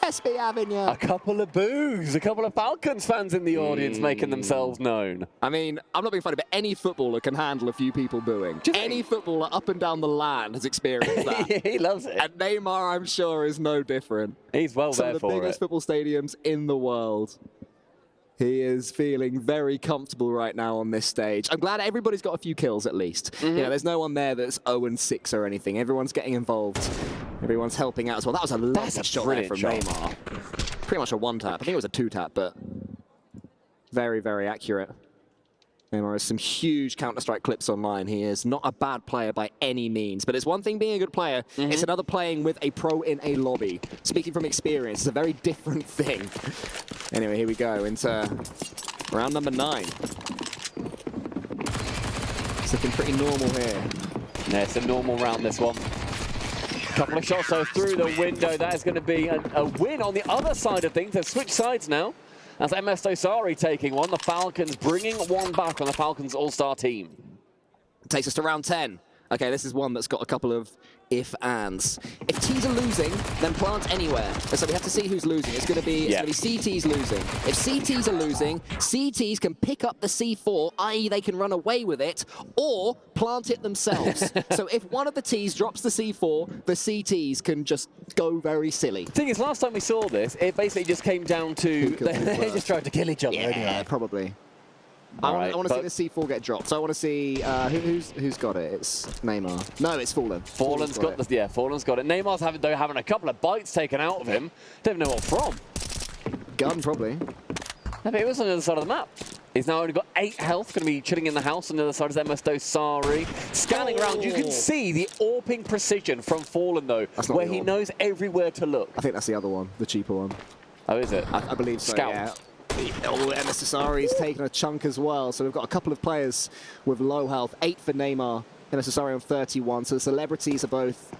SB Avenue. A couple of boos, a couple of Falcons fans in the audience making themselves known. I mean, I'm not being funny, but any footballer can handle a few people booing. Any footballer up and down the land has experienced that. He loves it. And Neymar, I'm sure, is no different. He's well there for it. Some of the biggest football stadiums in the world. He is feeling very comfortable right now on this stage. I'm glad everybody's got a few kills at least. You know, there's no one there that's 0-6 or anything. Everyone's getting involved. Everyone's helping out as well. That was a lovely shot there from Neymar. Pretty much a one-tap. I think it was a two-tap, but very, very accurate. Neymar has some huge Counter-Strike clips online. He is not a bad player by any means, but it's one thing being a good player. It's another playing with a pro in a lobby. Speaking from experience, it's a very different thing. Anyway, here we go into round number 9. It's looking pretty normal here. Yeah, it's a normal round, this one. Couple of shots though through the window. That is going to be a win on the other side of things. They've switched sides now. That's MS Dosari taking one. The Falcons bringing one back on the Falcons All-Star team. Takes us to round 10. Okay, this is one that's got a couple of if-ands. If T's are losing, then plant anywhere. So we have to see who's losing. It's going to be CTs losing. If CTs are losing, CTs can pick up the C4, i.e. they can run away with it, or plant it themselves. So if one of the T's drops the C4, the CTs can just go very silly. The thing is, last time we saw this, it basically just came down to they just tried to kill each other. Yeah, anyway. Probably. Right, I want to see the C4 get dropped. So I want to see who's got it. It's Neymar. No, it's Fallen. Fallen's got it. Yeah, Fallen's got it. Neymar's having a couple of bites taken out of him. Don't even know what from. Gun, probably. No, but it was on the other side of the map. He's now only got 8 health, going to be chilling in the house. On the other side is MS Dosari. Scanning around, you can see the AWPing precision from Fallen, though, where he knows everywhere to look. I think that's the other one, the cheaper one. Oh, is it? I believe so, Scout. yeah. Oh, MS Dosari's taken a chunk as well. So we've got a couple of players with low health. 8 for Neymar. MS Dosari on 31. So the celebrities are both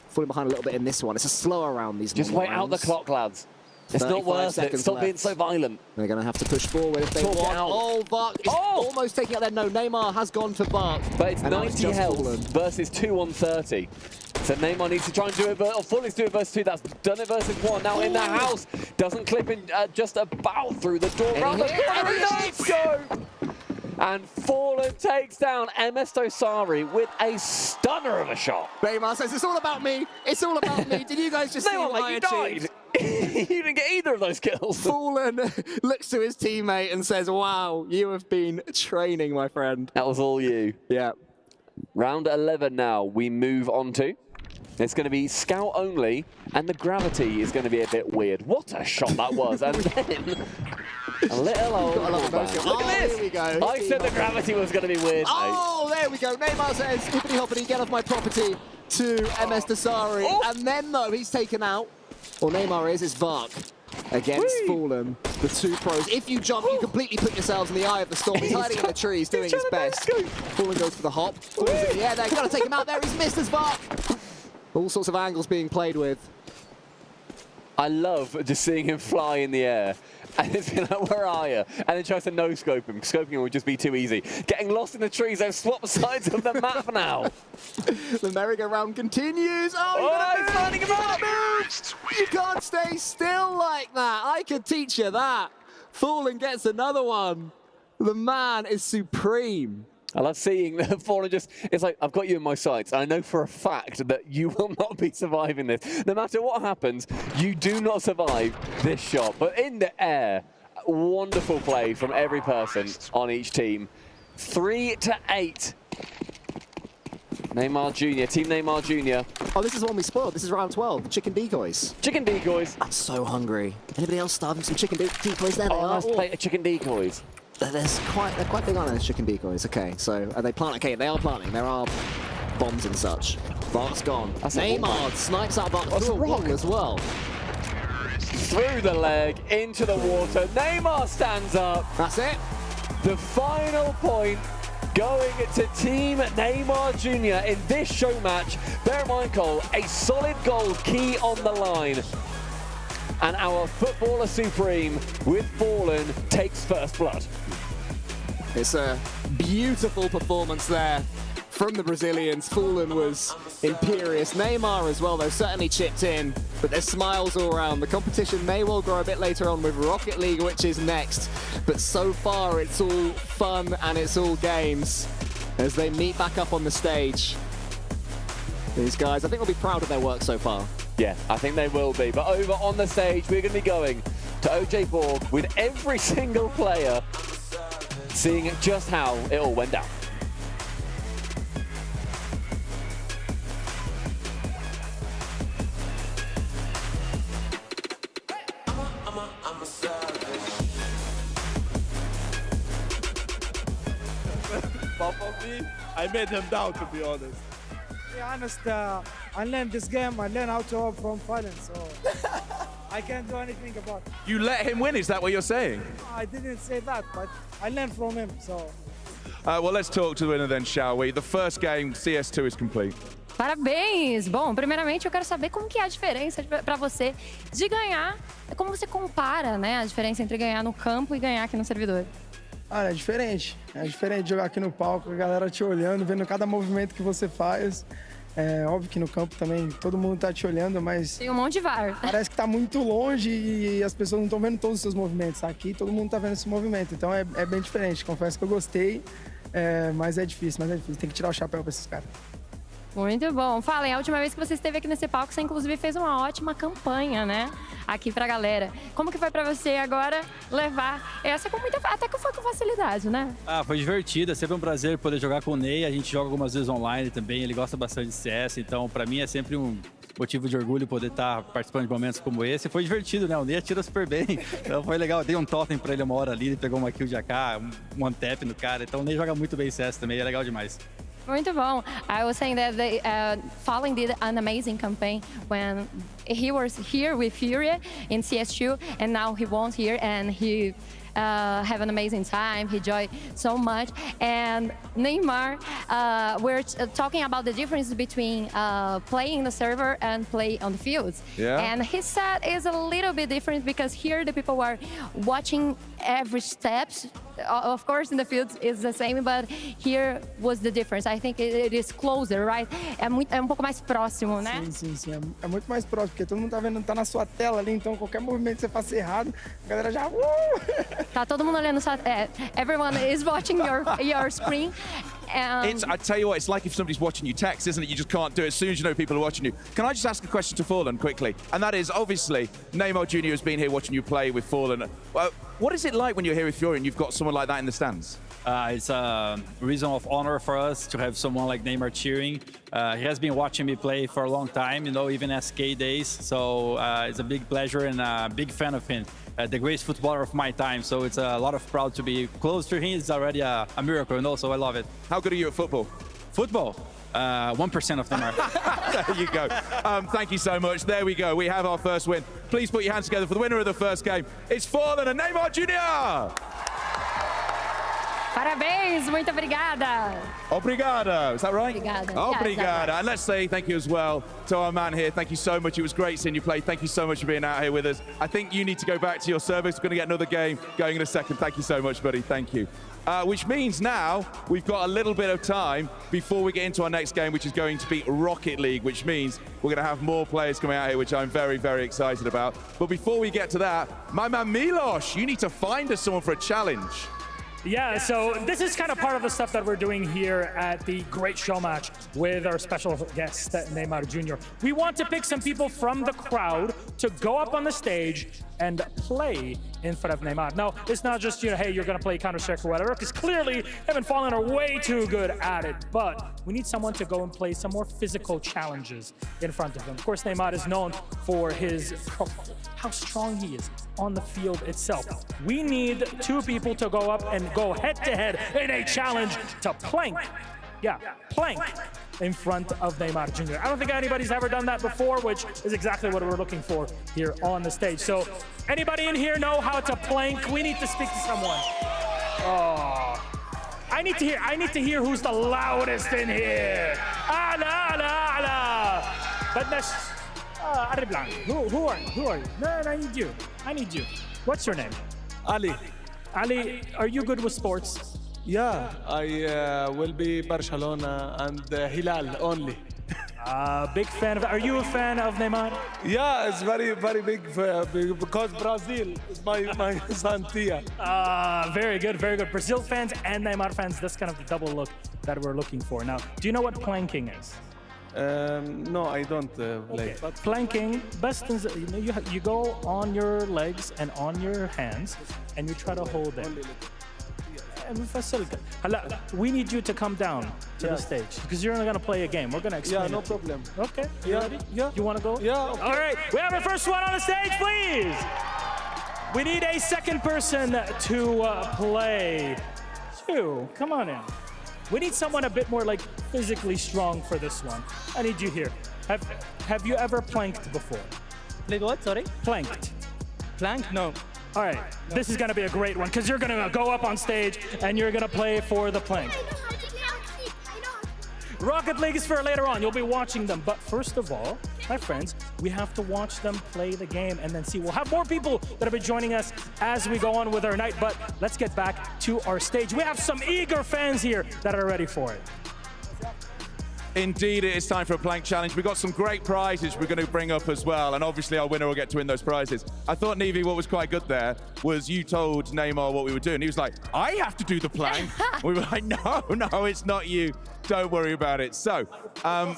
falling behind a little bit in this one. It's a slower round, these Just wait out the clock, lads. It's not worth it. Stop being so violent. They're going to have to push forward if they want. Oh, Vark is almost taking out there. No, Neymar has gone for Vark. But it's 90 health versus 2 on 30. So Neymar needs to try and do it, or Fully's do it versus 2. That's done it versus 1. Now in the house. Doesn't clip in just about through the door. Round the corner. Let's go. And Fallen takes down MS Dosari with a stunner of a shot. Neymar says, it's all about me. It's all about me. Did you guys just see what I achieved? You didn't get either of those kills. Fallen looks to his teammate and says, wow, you have been training, my friend. That was all you. Yeah. Round 11 now, we move on to. It's going to be scout only, and the gravity is going to be a bit weird. What a shot that was. And then a little old Look at this. Here we go. I said the gravity was going to be weird, Oh, there we go. Neymar says, hippity hoppity, get off my property to MS Dosari. And then, though, he's taken out, or Neymar is Vark against Fallen, the 2 pros. If you jump, you completely put yourselves in the eye of the storm. He's hiding in the trees, doing his best. Fallen goes for the hop. Fallen's in the air there. Got to take him out there. He's missed as Vark. All sorts of angles being played with. I love just seeing him fly in the air. And it's been like, where are you? And then tries to no-scope him. Scoping him would just be too easy. Getting lost in the trees, they've swapped sides of the map now. The merry-go-round continues. Oh, he's lining him up! You can't stay still like that. I could teach you that. Fallen gets another one. The man is supreme. I love seeing the Fallen just, it's like, I've got you in my sights. I know for a fact that you will not be surviving this. No matter what happens, you do not survive this shot. But in the air, wonderful play from every person on each team. 3-8. Neymar Jr., Team Neymar Jr. Oh, this is one we spoiled. This is round 12. Chicken decoys. Chicken decoys. I'm so hungry. Anybody else starving some chicken decoys there? Oh, nice plate of chicken decoys. They're quite big on those chicken decoys. Okay, so are they planting? Okay, they are planting. There are bombs and such. Bart's gone. That's Neymar snipes out Bart through a rock as well. Through the leg, into the water. Neymar stands up. That's it. The final point going to Team Neymar Jr. in this show match. Bear in mind, Cole, a solid goal key on the line. And our footballer supreme with Fallen takes first blood. It's a beautiful performance there from the Brazilians. Fallen was imperious. Neymar as well, though, certainly chipped in. But there's smiles all around. The competition may well grow a bit later on with Rocket League, which is next. But so far, it's all fun and it's all games as they meet back up on the stage. These guys, I think, will be proud of their work so far. Yeah, I think they will be. But over on the stage, we're going to be going to OJ Borg with every single player seeing just how it all went down. I made him down, to be honest. To be honest, I learned this game. I learned how to hope from Fallen, so I can't do anything about it. You let him win, is that what you're saying? I didn't say that, but I learned from him, so. Well, let's talk to the winner then, shall we? The first game, CS2, is complete. Parabéns! Bom, primeiramente eu quero saber como que é a diferença para você de ganhar, como você compara, né, a diferença entre ganhar no campo e ganhar aqui no servidor. Ah, é diferente. É diferente jogar aqui no palco, a galera te olhando, vendo cada movimento que você faz. É óbvio que no campo também todo mundo tá te olhando, mas... Tem um monte de VAR. Parece que tá muito longe e as pessoas não estão vendo todos os seus movimentos. Aqui todo mundo tá vendo esse movimento, então é bem diferente. Confesso que eu gostei, mas é difícil. Tem que tirar o chapéu pra esses caras. Muito bom. Falem, a última vez que você esteve aqui nesse palco, você inclusive fez uma ótima campanha, né? Aqui pra galera. Como que foi pra você agora levar essa com muita... Até que foi com facilidade, né? Ah, foi divertido. É sempre um prazer poder jogar com o Ney. A gente joga algumas vezes online também. Ele gosta bastante de CS, então pra mim é sempre um motivo de orgulho poder estar participando de momentos como esse. Foi divertido, né? O Ney atira super bem. Então foi legal. Eu dei um totem pra ele uma hora ali, ele pegou uma kill de AK, um one-tap no cara. Então o Ney joga muito bem CS também, é legal demais. Muito bom. I was saying that Fallen did an amazing campaign when he was here with Fury in CS2, and now he won here, and he have an amazing time. He enjoyed so much. And Neymar, we're talking about the difference between playing the server and play on the fields. Yeah. And his set is a little bit different because here the people are watching every steps. Of course, in the field it's the same, but here was the difference. I think it is closer, right? É um pouco mais próximo, né? Sim. É muito mais próximo, porque todo mundo tá vendo, tá na sua tela ali, então qualquer movimento que você faça errado, a galera já... Tá todo mundo olhando sua... Everyone is watching your screen. I tell you what, it's like if somebody's watching you text, isn't it? You just can't do it as soon as you know people are watching you. Can I just ask a question to Fallen quickly? And that is, obviously, Neymar Jr. has been here watching you play with Fallen. What is it like when you're here with Fury and you've got someone like that in the stands? It's a reason of honor for us to have someone like Neymar cheering. He has been watching me play for a long time, you know, even SK days. So it's a big pleasure and a big fan of him. The greatest footballer of my time. So it's a lot of proud to be close to him. It's already a miracle, you know, so I love it. How good are you at football? Football? 1% of them are. There you go. Thank you so much. There we go. We have our first win. Please put your hands together for the winner of the first game. It's Fallen and Neymar Jr. Parabéns, muito obrigada. Obrigado, is that right? Obrigada. Obrigada. Yeah, and let's say thank you as well to our man here. Thank you so much. It was great seeing you play. Thank you so much for being out here with us. I think you need to go back to your service. We're going to get another game going in a second. Thank you so much, buddy. Thank you. Which means now we've got a little bit of time before we get into our next game, which is going to be Rocket League, which means we're going to have more players coming out here, which I'm very, very excited about. But before we get to that, my man Milos, you need to find us someone for a challenge. Yeah, so this is kind of part of the stuff that we're doing here at the Great Show match with our special guest, Neymar Jr. We want to pick some people from the crowd to go up on the stage and play in front of Neymar. Now, it's not just, hey, you're going to play Counter-Strike or whatever, because clearly him and Fallen are way too good at it, but we need someone to go and play some more physical challenges in front of him. Of course, Neymar is known for how strong he is on the field itself. We need two people to go up and go head-to-head in a challenge to plank. Yeah, plank in front of Neymar Jr. I don't think anybody's ever done that before, which is exactly what we're looking for here on the stage. So anybody in here know how to plank? We need to speak to someone. Oh, I need to hear who's the loudest in here. Ala. But that's who are you? No, I need you. What's your name? Ali. Ali, are you good with sports? Yeah, I will be Barcelona and Hilal only. Big fan of. Are you a fan of Neymar? Yeah, it's very, very big because Brazil is my son Tia. Very good, very good. Brazil fans and Neymar fans. That's kind of the double look that we're looking for. Now, do you know what planking is? No, I don't play. Okay. But planking, best things, you go on your legs and on your hands, and you try to hold it. We need you to come down to the stage because you're going to play a game. We're going to explain. Yeah, no problem. Okay. You ready? Yeah. You want to go? Yeah. Okay. All right. We have our first one on the stage, please. We need a second person to play. Two. Come on in. We need someone a bit more physically strong for this one. I need you here. Have you ever planked before? Played what? Sorry? Planked. Plank? No. All right, this is gonna be a great one because you're gonna go up on stage and you're gonna play for the plank. Rocket League is for later on. You'll be watching them. But first of all, my friends, we have to watch them play the game and then see. We'll have more people that'll be joining us as we go on with our night. But let's get back to our stage. We have some eager fans here that are ready for it. Indeed, it is time for a plank challenge. We've got some great prizes we're going to bring up as well, and obviously our winner will get to win those prizes. I thought, Nevi, what was quite good there was you told Neymar what we were doing. He was like, I have to do the plank. We were like, no, it's not you. Don't worry about it. So,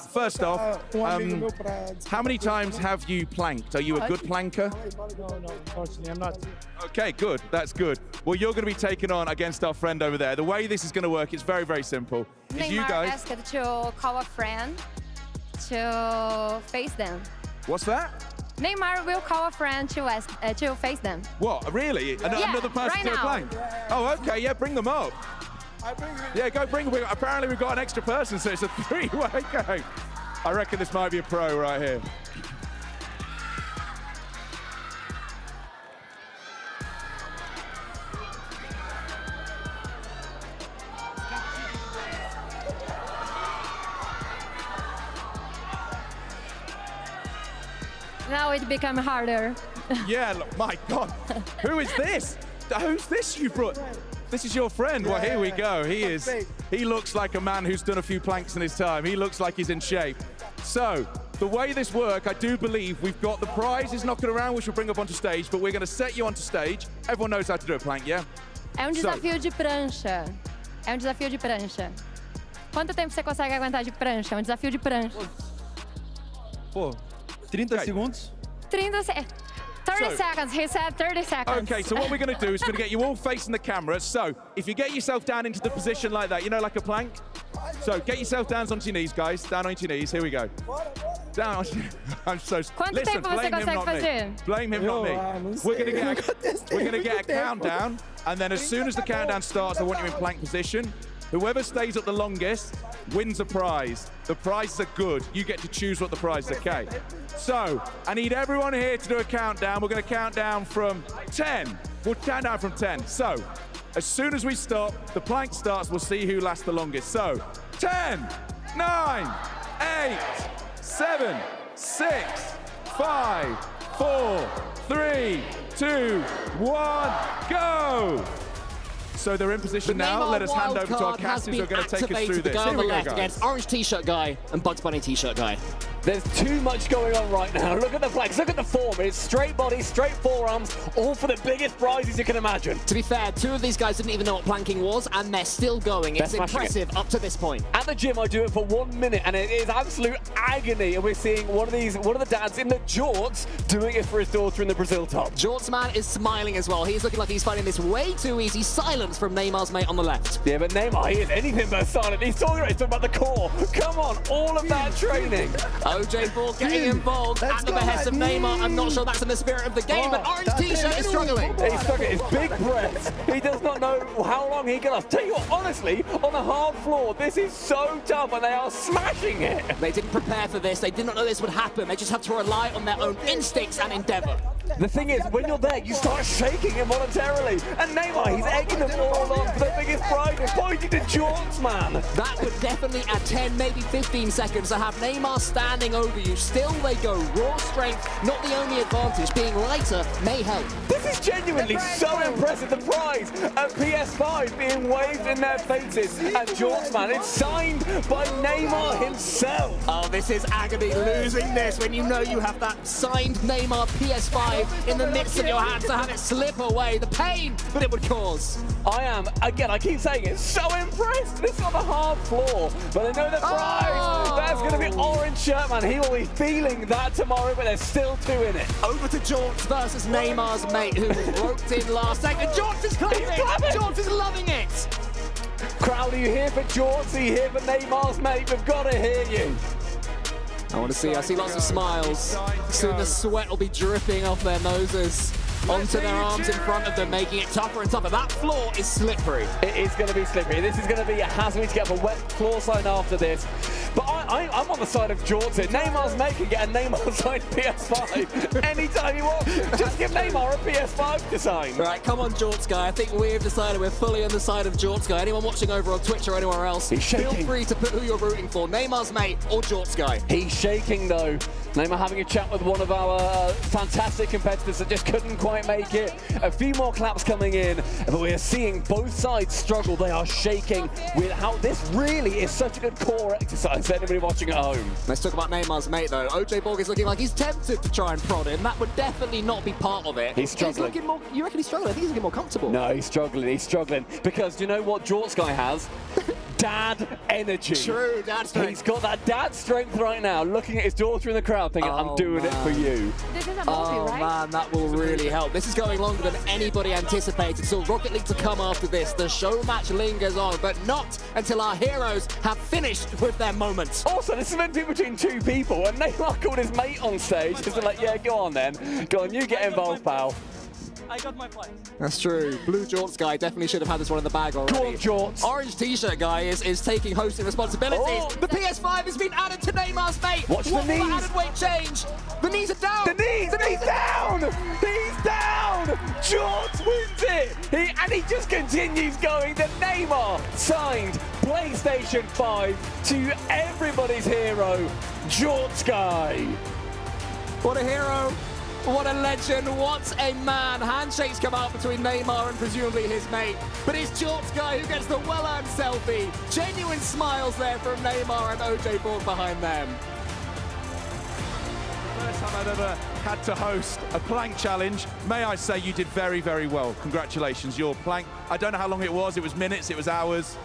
first off, how many times have you planked? Are you a good planker? No, unfortunately, I'm not. Okay, good. That's good. Well, you're going to be taken on against our friend over there. The way this is going to work is very, very simple. Neymar you guys asked to call a friend to face them. What's that? Neymar will call a friend to face them. What? Really? Another person right to a now. plank? Oh, okay. Yeah, bring them up. Yeah, go bring them. Apparently, we've got an extra person, so it's a three-way go. I reckon this might be a pro right here. Now it becomes harder. Yeah, look, my God. Who is this? Who's this you brought? This is your friend. Well, here we go. He looks like a man who's done a few planks in his time. He looks like he's in shape. So, the way this works, I do believe we've got the prizes knocking around, which we'll bring up onto stage, but we're going to set you onto stage. Everyone knows how to do a plank, yeah? É desafio de prancha. É desafio de prancha. Quanto tempo você consegue aguentar de prancha? É desafio de prancha. Pô, 30 segundos? 30 seconds. He said 30 seconds. Okay, so what we're going to do is we're going to get you all facing the camera. So if you get yourself down into the position like that, like a plank. So get yourself down onto your knees, guys. Down onto your knees. Here we go. Down onto I'm so Quanto tempo você consegue fazer? Blame him, not me. We're going to get a countdown, and then as soon as the countdown starts, I want you in plank position. Whoever stays up the longest wins a prize. The prizes are good. You get to choose what the prize is, okay? So, I need everyone here to do a countdown. We're going to count down from 10. We'll count down from 10. So, as soon as we stop, the plank starts, we'll see who lasts the longest. So, 10, 9, 8, 7, 6, 5, 4, 3, 2, 1, go! So they're in position now. Let us hand over to our casters who are going to take us through this. The guy on Here the we go, left guys. against orange t-shirt guy and Bugs Bunny t-shirt guy. There's too much going on right now. Look at the flex, look at the form. It's straight body, straight forearms, all for the biggest prizes you can imagine. To be fair, two of these guys didn't even know what planking was, and they're still going. It's impressive up to this point. At the gym, I do it for 1 minute, and it is absolute agony. And we're seeing one of the dads in the jorts doing it for his daughter in the Brazil top. Jorts man is smiling as well. He's looking like he's finding this way too easy. Silence from Neymar's mate on the left. Yeah, but Neymar, he is anything but silent. He's talking about the core. Come on, all of that training. OJ Ball getting involved at the behest of Neymar. I'm not sure that's in the spirit of the game, but Orange T-shirt is struggling. He's struggling. His big breaths. He does not know how long he can last. Tell you what, honestly, on a hard floor, this is so tough, and they are smashing it. They didn't prepare for this. They did not know this would happen. They just have to rely on their own instincts and endeavor. The thing is, when you're there, you start shaking involuntarily. And Neymar, he's egging them all on for the biggest prize. He's pointing to Jorts, man. That would definitely add 10, maybe 15 seconds to have Neymar standing over you. Still they go. Raw strength, not the only advantage. Being lighter may help. This is genuinely so impressive. The prize, a PS5 being waved in their faces. And Jorts, man, it's signed by Neymar himself. Oh, this is agony, losing this when you know you have that signed Neymar PS5 in the midst of your hands to have it slip away. The pain that it would cause. I am, again, I keep saying it, so impressed. This is on a hard floor, but I know the prize. That's going to be Orange Shirt, man. He will be feeling that tomorrow, but there's still two in it. Over to Jorts versus Neymar's mate, who was roped in last second. Jorts is clapping. Jorts is loving it. Crowd, are you here for Jorts? Are you here for Neymar's mate? We've got to hear you. I see lots of smiles. Soon the sweat will be dripping off their noses onto their arms in front of them, making it tougher and tougher. That floor is slippery. It is going to be slippery. This is going to be a hazard to get up a wet floor sign after this. But I'm on the side of Jorts here. Neymar's mate can get a Neymar signed PS5 anytime he wants. Just give Neymar a PS5 to sign. Right, come on, Jorts guy. I think we've decided we're fully on the side of Jorts guy. Anyone watching over on Twitch or anywhere else, feel free to put who you're rooting for, Neymar's mate or Jorts guy. He's shaking though. Neymar having a chat with one of our fantastic competitors that just couldn't quite make it. A few more claps coming in, but we are seeing both sides struggle. They are shaking with how this really is such a good core exercise for anybody watching at home. Let's talk about Neymar's mate though. OJ Borg is looking like he's tempted to try and prod him. That would definitely not be part of it. He's struggling. He's looking more, you reckon he's struggling? I think he's looking more comfortable. No, he's struggling. He's struggling. Because do you know what Jorts guy has? Dad energy. True, dad strength. He's got that dad strength right now, looking at his daughter in the crowd thinking, I'm doing it for you. This is a movie, right? Man, that will really help. This is going longer than anybody anticipated. So Rocket League to come after this. The show match lingers on, but not until our heroes have finished with their moments. Also, this is meant to be between two people, and Neymar called his mate on stage. Just like, yeah, go on then. Go on, you get involved, pal. I got my prize. That's true. Blue Jorts guy definitely should have had this one in the bag already. Go on, Jorts. Orange T-shirt guy is taking hosting responsibilities. Oh. The PS5 has been added to Neymar's mate. Watch what the knees. will the added weight change? The knees are down. The knees, and he's down. He's down. Jorts wins it. And he just continues going. The Neymar signed PlayStation 5 to everybody's hero, Jorts guy. What a hero. What a legend, what a man. Handshakes come out between Neymar and presumably his mate. But it's Jorts guy who gets the well-earned selfie. Genuine smiles there from Neymar and OJ Borg behind them. First time I've ever had to host a plank challenge. May I say you did very, very well. Congratulations, your plank. I don't know how long it was minutes, it was hours.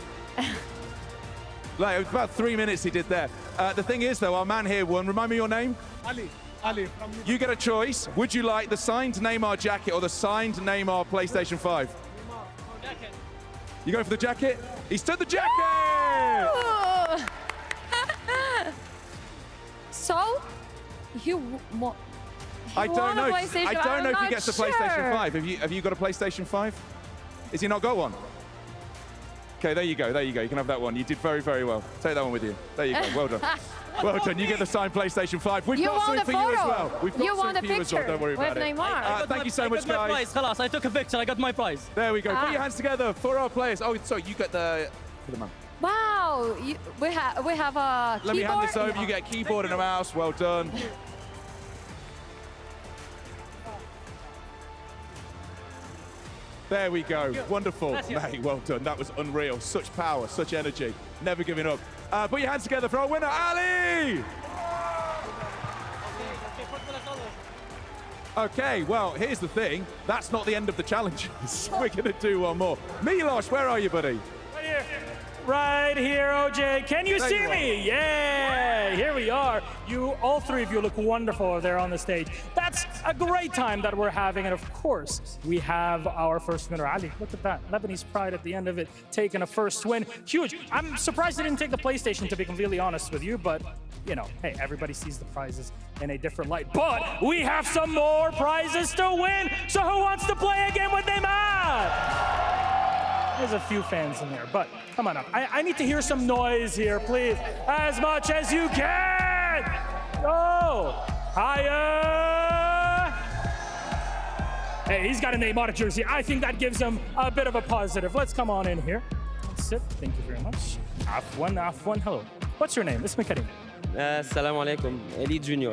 Like, it was about 3 minutes he did there. The thing is though, our man here won. Remind me your name? Ali from You get a choice. Would you like the signed Neymar jacket or the signed Neymar PlayStation 5? jacket. You going for the jacket? He's took the jacket! So, I don't know. I don't know if he gets a sure. PlayStation 5. Have you got a PlayStation 5? Has he not got one? Okay, there you go. There you go. You can have that one. You did very, very well. Take that one with you. There you go. Well done. Well done. You get the signed PlayStation 5. We've got something for you as well. We've got something for you as well. Don't worry about it. Thank you so much, guys. I took a picture. I got my prize. There we go. Put your hands together for our players. Oh, sorry. You get the man. Wow, we have a Let me hand this keyboard. over. You get a keyboard and a mouse. Well done. There we go. Wonderful. Mate, well done. That was unreal. Such power, such energy. Never giving up. Put your hands together for our winner, Ali! Okay, well, here's the thing. That's not the end of the challenges. We're going to do one more. Milos, where are you, buddy? Right here. Right here, OJ. Can you There see you are. me? Yeah, here we are. All three of you look wonderful there on the stage. That's a great time that we're having. And of course, we have our first winner, Ali. Look at that. Lebanese pride at the end of it, taking a first win. Huge. I'm surprised he didn't take the PlayStation, to be completely honest with you, but you know, hey, everybody sees the prizes in a different light. But we have some more prizes to win. So who wants to play a game with Neymar? There's a few fans in there, but come on up. I need to hear some noise here, please. As much as you can. Oh, higher. Hey, he's got a Neymar jersey. I think that gives him a bit of a positive. Let's come on in here. Let's sit. Thank you very much. Afwan. Hello. What's your name? Ismi Karim. Assalamu alaikum. Eli Junior.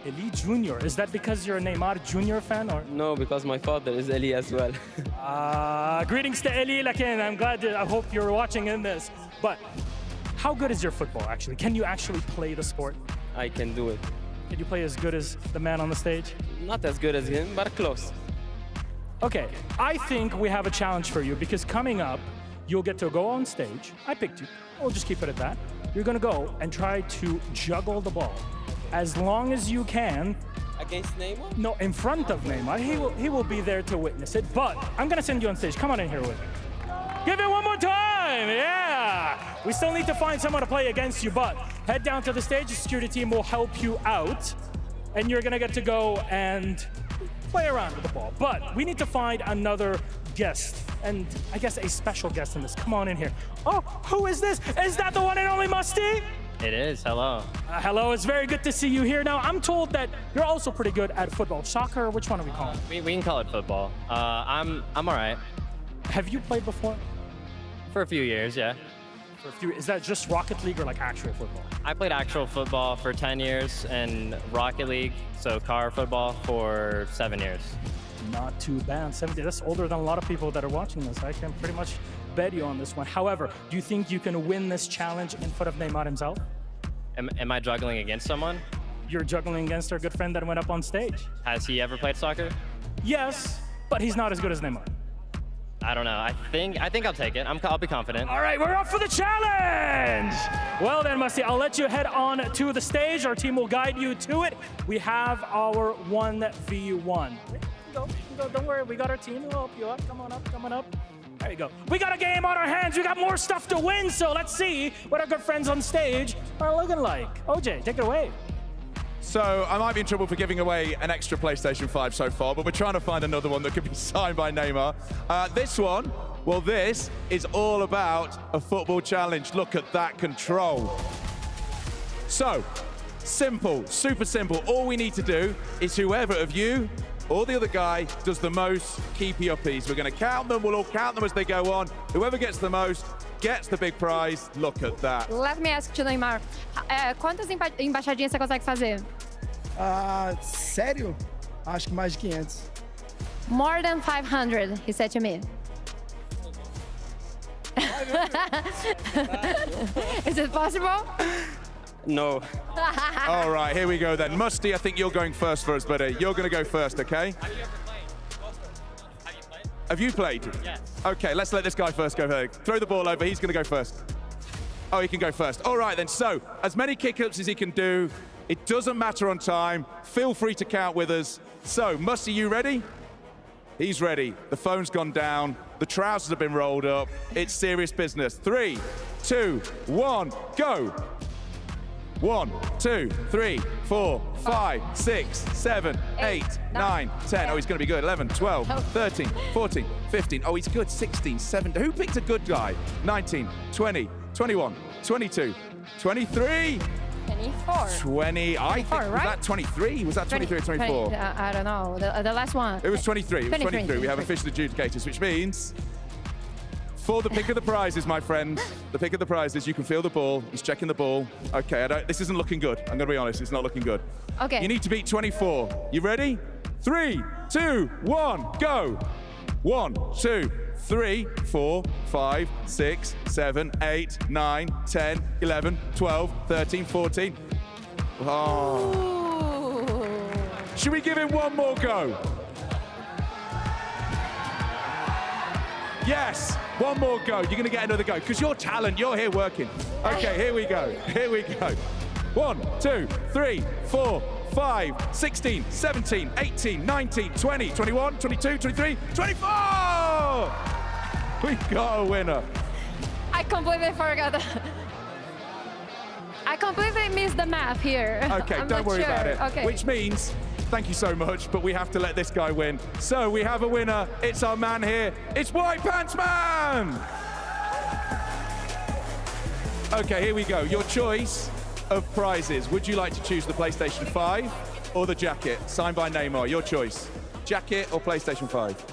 Eli Junior. Is that because you're a Neymar Junior fan, or? No, because my father is Eli as well. Greetings to Eli Lakin. I'm glad. I hope you're watching in this. But how good is your football, actually? Can you actually play the sport? I can do it. Can you play as good as the man on the stage? Not as good as him, but close. Okay, I think we have a challenge for you because coming up, you'll get to go on stage. I picked you. We'll just keep it at that. You're gonna go and try to juggle the ball as long as you can. Against Neymar? No, in front of Neymar. He will be there to witness it. But I'm gonna send you on stage. Come on in here with me. Give it one more time. Yeah. We still need to find someone to play against you, but head down to the stage. The security team will help you out, and you're gonna get to go and play around with the ball. But we need to find another guest, and I guess a special guest in this. Come on in here. Oh, who is this? Is that the one and only Musty? It is. Hello. Hello, it's very good to see you here. Now, I'm told that you're also pretty good at football. Soccer, which one are we calling? We can call it football. I'm all right. Have you played before? For a few years, yeah. For a few, is that just Rocket League or like actual football? I played actual football for 10 years and Rocket League, so car football, for 7 years. Not too bad. 70. That's older than a lot of people that are watching this. I can pretty much bet you on this one. However, do you think you can win this challenge in front of Neymar himself? Am I juggling against someone? You're juggling against our good friend that went up on stage. Has he ever played soccer? Yes, but he's not as good as Neymar. I don't know. I think I'll take it. I'll be confident. All right, we're up for the challenge. Well then, Musty, I'll let you head on to the stage. Our team will guide you to it. We have our 1v1. Go. Don't worry, we got our team. We'll help you up. Come on up. There you go. We got a game on our hands. We got more stuff to win, so let's see what our good friends on stage are looking like. OJ, take it away. So I might be in trouble for giving away an extra PlayStation 5 so far, but we're trying to find another one that could be signed by Neymar. This one, well, this is all about a football challenge. Look at that control. So, simple, super simple. All we need to do is whoever of you or the other guy does the most keepy-uppies. We're going to count them. We'll all count them as they go on. Whoever gets the most gets the big prize. Look at that. Let me ask you, Neymar. Quantas embaixadinhas você consegue fazer? Sério? Acho que mais de 500. More than 500, he said to me. Is it possible? No. All right, here we go then. Musty, I think you're going first for us, buddy. You're going to go first, okay? Have you played? Yes. Okay, let's let this guy first go. Throw the ball over. He's going to go first. Oh, he can go first. All right, then. So, as many kick-ups as he can do. It doesn't matter on time. Feel free to count with us. So, Musty, you ready? He's ready. The phone's gone down. The trousers have been rolled up. It's serious business. 3, 2, 1, go. 1, 2, 3, 4, 5, 6, 7, 8, 9, 10. Oh, he's going to be good. 11, 12, 13, 14, 15. Oh, he's good. 16, 17. Who picked a good guy? 19, 20, 21, 22, 23. 24. 20. I think, right? was that 23? Was that 23 or 24? I don't know. The last one. It was 23. It was 23. We have 23. official adjudicators, which means for the pick of the prizes, my friend, the pick of the prizes, you can feel the ball. He's checking the ball. Okay, this isn't looking good. I'm going to be honest. It's not looking good. Okay. You need to beat 24. You ready? 3, 2, 1, go. 1, 2, 3, 4, 5, 6, 7, 8, 9, 10, 11, 12, 13, 14. Oh. Should we give him one more go? Yes, one more go. You're going to get another go because you're talent. You're here working. Okay, here we go. Here we go. 1, 2, 3, 4, 5, 16, 17, 18, 19, 20, 21, 22, 23, 24! We got a winner. I completely forgot. I completely missed the math here. Okay, I'm don't not worry sure. about it. Okay. Which means, thank you so much, but we have to let this guy win. So we have a winner. It's our man here. It's White Pants Man! Okay, here we go. Your choice of prizes. Would you like to choose the PlayStation 5 or the jacket? Signed by Neymar. Your choice. Jacket or PlayStation 5?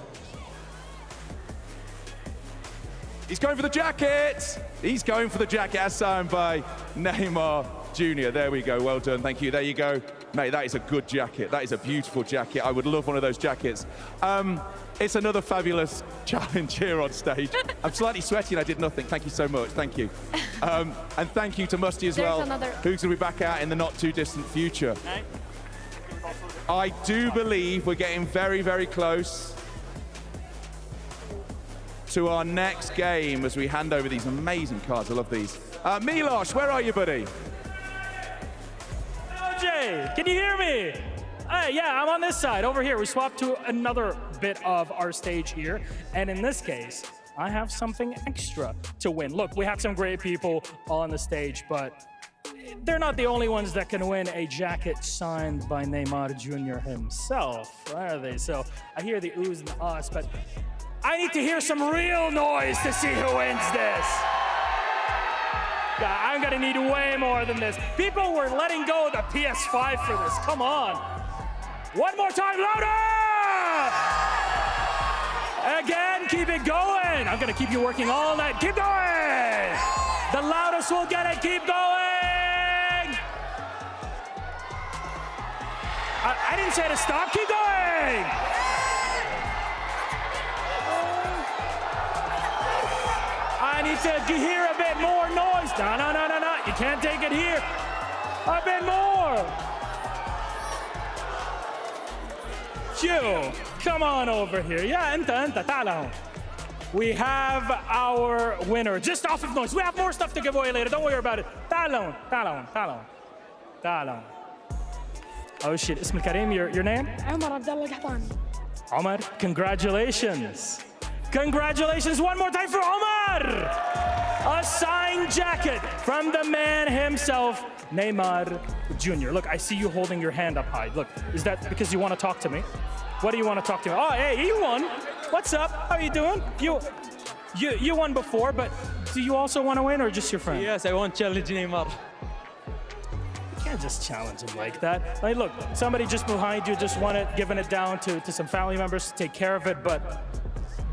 He's going for the jacket! He's going for the jacket as signed by Neymar Jr. There we go. Well done. Thank you. There you go. Mate, that is a good jacket. That is a beautiful jacket. I would love one of those jackets. It's another fabulous challenge here on stage. I'm slightly sweaty and I did nothing. Thank you so much. Thank you. And thank you to Musty as well, who's going to be back out in the not too distant future. I do believe we're getting very, very close to our next game as we hand over these amazing cards. I love these. Milos, where are you, buddy? OJ, can you hear me? Yeah, I'm on this side, over here. We swapped to another bit of our stage here. And in this case, I have something extra to win. Look, we have some great people on the stage, but they're not the only ones that can win a jacket signed by Neymar Jr. himself, are they? So I hear the oohs and the ahs, but I need to hear some real noise to see who wins this. God, I'm gonna need way more than this. People were letting go of the PS5 for this, come on. One more time, louder! Again, keep it going. I'm gonna keep you working all night. Keep going! The loudest will get it, keep going! I didn't say to stop, keep going! I need to hear a bit more noise. No. You can't take it here. A bit more. You, come on over here. Yeah, انت تعال هون. We have our winner. Just off of noise. We have more stuff to give away later. Don't worry about it. تعال هون. Oh shit, اسم الكريم, your name? عمر عبد الله قحطاني. Omar, congratulations. Congratulations one more time for Omar! A signed jacket from the man himself, Neymar Jr. Look, I see you holding your hand up high. Look, is that because you want to talk to me? What do you want to talk to me? Oh, hey, you won. What's up? How you doing? You won before, but do you also want to win or just your friend? Yes, I want to challenge Neymar. You can't just challenge him like that. Like, look, somebody just behind you just giving it down to some family members to take care of it, but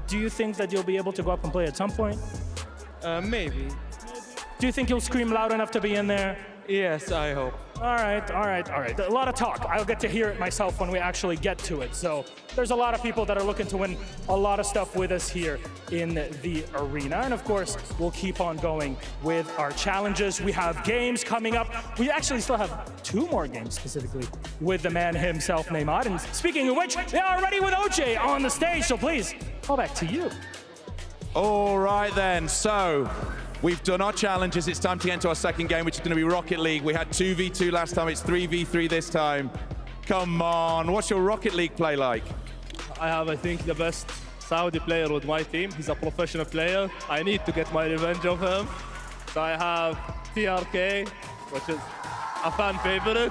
do you think that you'll be able to go up and play at some point? Maybe. Do you think you'll scream loud enough to be in there? Yes, I hope. All right. A lot of talk. I'll get to hear it myself when we actually get to it. So there's a lot of people that are looking to win a lot of stuff with us here in the arena. And of course, we'll keep on going with our challenges. We have games coming up. We actually still have 2 more games specifically with the man himself, Neymar. And speaking of which, they are ready with OJ on the stage. So please, go back to you. All right then, so we've done our challenges. It's time to get into our second game, which is going to be Rocket League. We had 2v2 last time, it's 3v3 this time. Come on, what's your Rocket League play like? I have, I think, the best Saudi player with my team. He's a professional player. I need to get my revenge of him. So I have TRK, which is a fan favorite.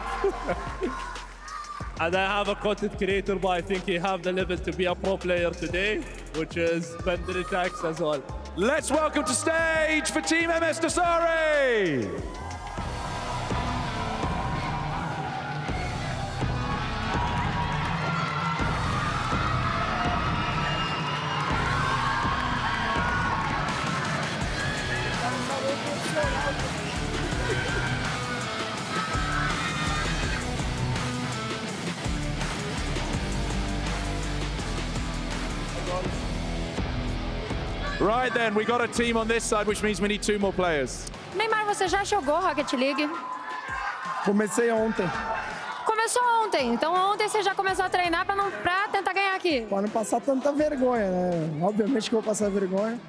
And I have a content creator, but I think he have the level to be a pro player today, which is Bendelitax as well. Let's welcome to stage for Team MS Dasari! Right then, we got a team on this side, which means we need 2 more players. Neymar, você já jogou Rocket League? Comecei ontem. Começou começou ontem, então ontem você já começou a treinar pra tentar ganhar aqui. Para não passar tanta vergonha, né? Obviamente que eu vou passar vergonha,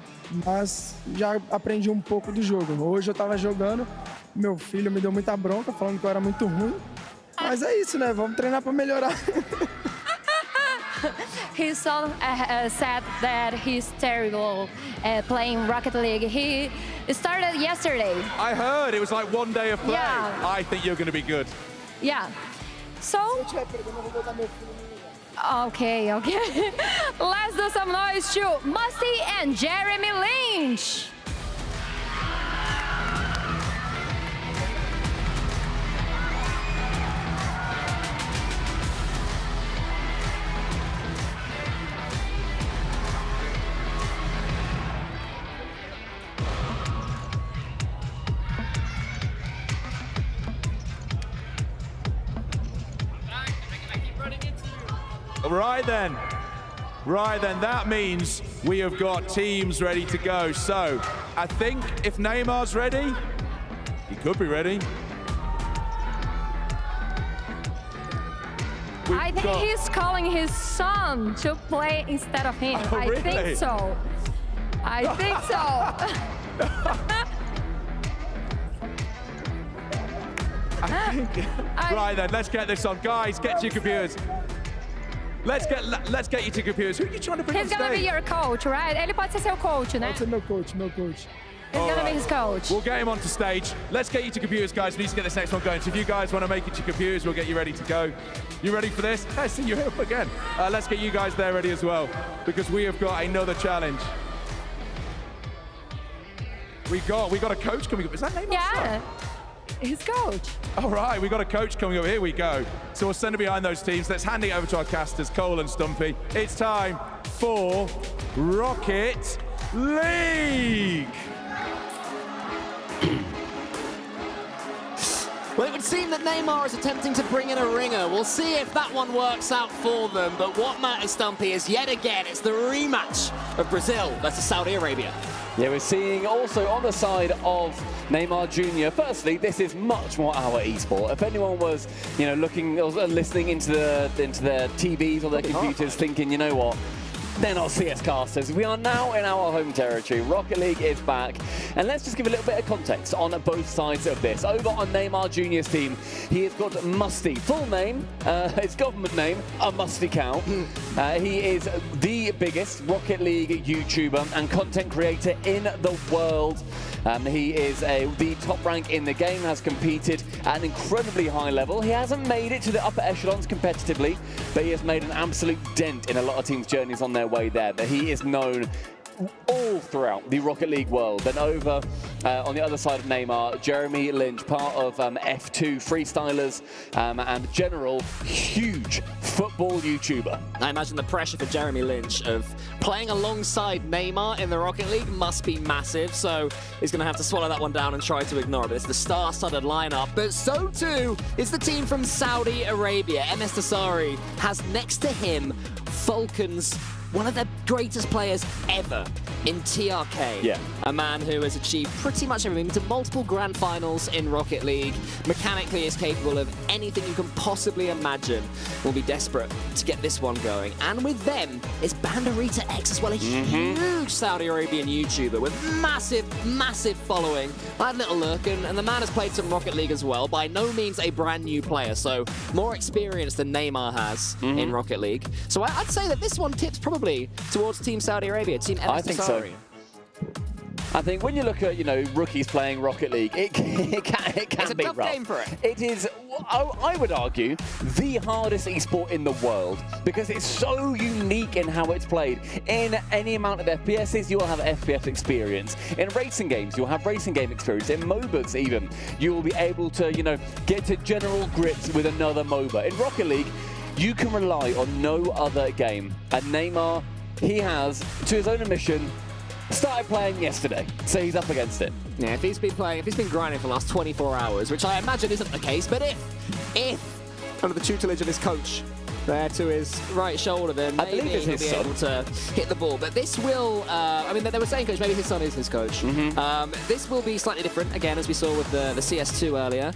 mas já aprendi um pouco do jogo. Hoje eu tava jogando, meu filho me deu muita bronca, falando que eu era muito ruim. Mas é isso, né? Vamos treinar para melhorar. He said that he's terrible playing Rocket League. He started yesterday. I heard it was like one day of play. Yeah. I think you're going to be good. Yeah. So. Okay. Let's do some noise to Musty and Jeremy Lynch. Right then, that means we have got teams ready to go. So, I think if Neymar's ready, he could be ready. I think he's calling his son to play instead of him. Oh, really? I think so. Right then, let's get this on. Guys, get to your computers. Let's get you to computers. Who are you trying to bring on He's stage? gonna be your coach, right? Ele pode ser seu coach, né? Pode ser meu coach. He's gonna be his coach. We'll get him onto stage. Let's get you to computers, guys. We need to get this next one going. So if you guys want to make it to computers, we'll get you ready to go. You ready for this? I see you here again. Let's get you guys there ready as well, because we have got another challenge. We got a coach coming up. Is that name? Yeah, his coach. All right, we got a coach coming up. Here we go. So we'll send it behind those teams. Let's hand it over to our casters, Cole and Stumpy. It's time for Rocket League. Well, it would seem that Neymar is attempting to bring in a ringer. We'll see if that one works out for them. But what matters, Stumpy, is yet again, it's the rematch of Brazil versus Saudi Arabia. Yeah, we're seeing also on the side of Neymar Jr. Firstly, this is much more our esport. If anyone was, looking or listening into their TVs or their computers, thinking, you know what, they're not CS casters. We are now in our home territory. Rocket League is back. And let's just give a little bit of context on both sides of this. Over on Neymar Jr.'s team, he has got Musty. Full name, his government name, a Musty Cow. He is the biggest Rocket League YouTuber and content creator in the world. He is the top rank in the game, has competed at an incredibly high level. He hasn't made it to the upper echelons competitively, but he has made an absolute dent in a lot of teams' journeys on their way there. But he is known all throughout the Rocket League world. Then over on the other side of Neymar, Jeremy Lynch, part of F2 Freestylers and general huge football YouTuber. I imagine the pressure for Jeremy Lynch of playing alongside Neymar in the Rocket League must be massive, so he's going to have to swallow that one down and try to ignore it. But it's the star-studded lineup, but so too is the team from Saudi Arabia. MS Tassari has next to him Falcons, one of the greatest players ever in TRK. Yeah. A man who has achieved pretty much everything, to multiple grand finals in Rocket League, mechanically is capable of anything you can possibly imagine. Will be desperate to get this one going. And with them is Banderita X as well, a huge Saudi Arabian YouTuber with massive following. I had a little look, and the man has played some Rocket League as well. By no means a brand new player, so more experience than Neymar has in Rocket League. So I'd say that this one tips probably towards Team Saudi Arabia, Team MS I think so. I think when you look at, rookies playing Rocket League, it can be rough. It's a tough game for it. It is, I would argue, the hardest esport in the world because it's so unique in how it's played. In any amount of FPSs, you will have FPS experience. In racing games, you'll have racing game experience. In MOBAs even, you will be able to, get to general grips with another MOBA. In Rocket League, you can rely on no other game. And Neymar, he has, to his own admission, started playing yesterday, so he's up against it. Yeah, if he's been grinding for the last 24 hours, which I imagine isn't the case, but if under the tutelage of his coach, there to his right shoulder there. Maybe believe it's he'll his be son. able to hit the ball. But this will, I mean, they were saying, coach, maybe his son is his coach. This will be slightly different, again, as we saw with the CS2 earlier.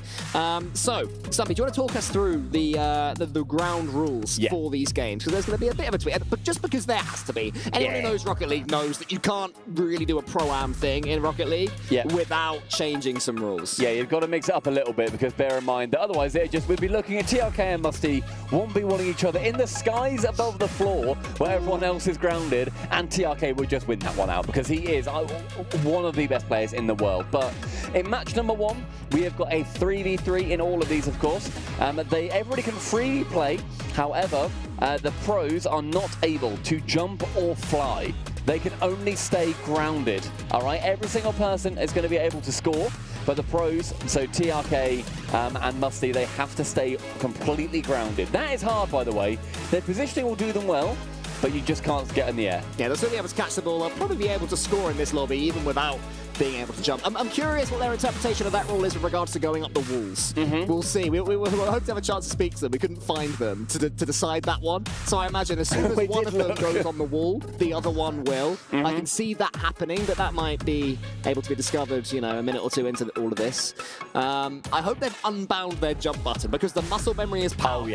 So, Stumpy, do you want to talk us through the ground rules for these games? Because there's going to be a bit of a tweak, but just because there has to be. Anyone who knows Rocket League knows that you can't really do a pro-am thing in Rocket League without changing some rules. Yeah, you've got to mix it up a little bit, because bear in mind that otherwise we'd be looking at TRK and Musty 1v1ing each other in the skies above the floor where everyone else is grounded, and TRK would just win that one out because he is one of the best players in the world. But in match number 1, we have got a 3v3 in all of these, of course. Everybody can freely play. However, the pros are not able to jump or fly. They can only stay grounded, all right? Every single person is going to be able to score, but the pros, so TRK and Musty, they have to stay completely grounded. That is hard, by the way. Their positioning will do them well, but you just can't get in the air. Yeah, they'll still be able to catch the ball. They'll probably be able to score in this lobby, even without being able to jump. I'm curious what their interpretation of that rule is with regards to going up the walls. We'll see. We hope to have a chance to speak to them. We couldn't find them to decide that one. So I imagine as soon as one of them goes on the wall, the other one will. I can see that happening, but that might be able to be discovered, you know, a minute or two into all of this. I hope they've unbound their jump button, because the muscle memory is powerful.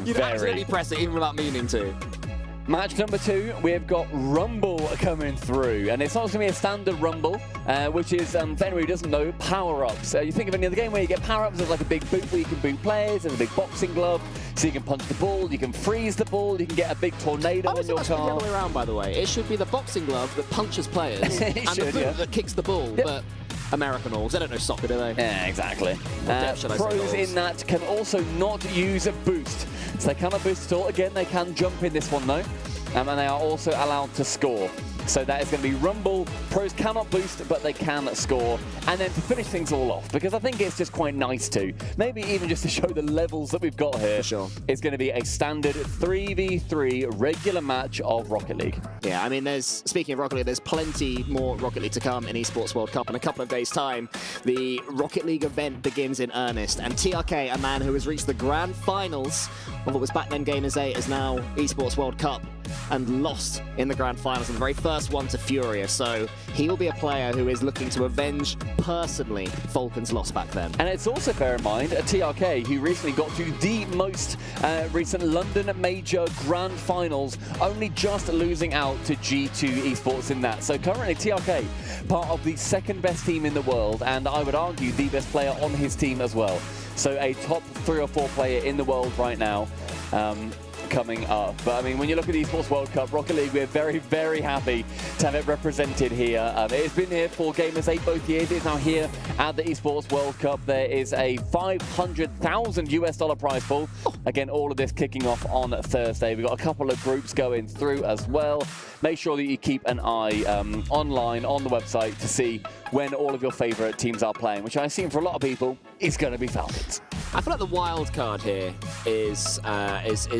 You can absolutely press it even without meaning to. Match number 2, we've got Rumble coming through, and it's not going to be a standard Rumble, which is, for anyone who doesn't know, power-ups. You think of any other game where you get power-ups, there's like a big boot where you can boot players, and a big boxing glove, so you can punch the ball, you can freeze the ball, you can get a big tornado in your car. It should be the other way around, by the way. It should be the boxing glove that punches players, and the boot that kicks the ball, but American rules. They don't know soccer, do they? Yeah, exactly. Pros in that can also not use a boost. So they cannot boost at all. Again, they can jump in this one, though. And they are also allowed to score. So that is going to be Rumble. Pros cannot boost, but they can score. And then to finish things all off, because I think it's just quite nice to, maybe even just to show the levels that we've got here, it's going to be a standard 3v3 regular match of Rocket League. Yeah, I mean, speaking of Rocket League, there's plenty more Rocket League to come in Esports World Cup. In a couple of days' time, the Rocket League event begins in earnest. And TRK, a man who has reached the grand finals of what was back then Gamers 8, is now Esports World Cup, and lost in the grand finals, and the very first one to Furious. So he will be a player who is looking to avenge personally Falcon's loss back then. And it's also, bear in mind, a TRK who recently got to the most recent London Major Grand Finals, only just losing out to G2 Esports in that. So currently TRK, part of the second best team in the world, and I would argue the best player on his team as well. So a top 3 or 4 player in the world right now. Coming up. But I mean, when you look at the Esports World Cup, Rocket League, we're very, very happy to have it represented here. It's been here for Gamers 8 both years. It's now here at the Esports World Cup. There is a $500,000 US prize pool. Again, all of this kicking off on Thursday. We've got a couple of groups going through as well. Make sure that you keep an eye online on the website to see when all of your favorite teams are playing, which I assume for a lot of people is going to be Falcons. I feel like the wild card here is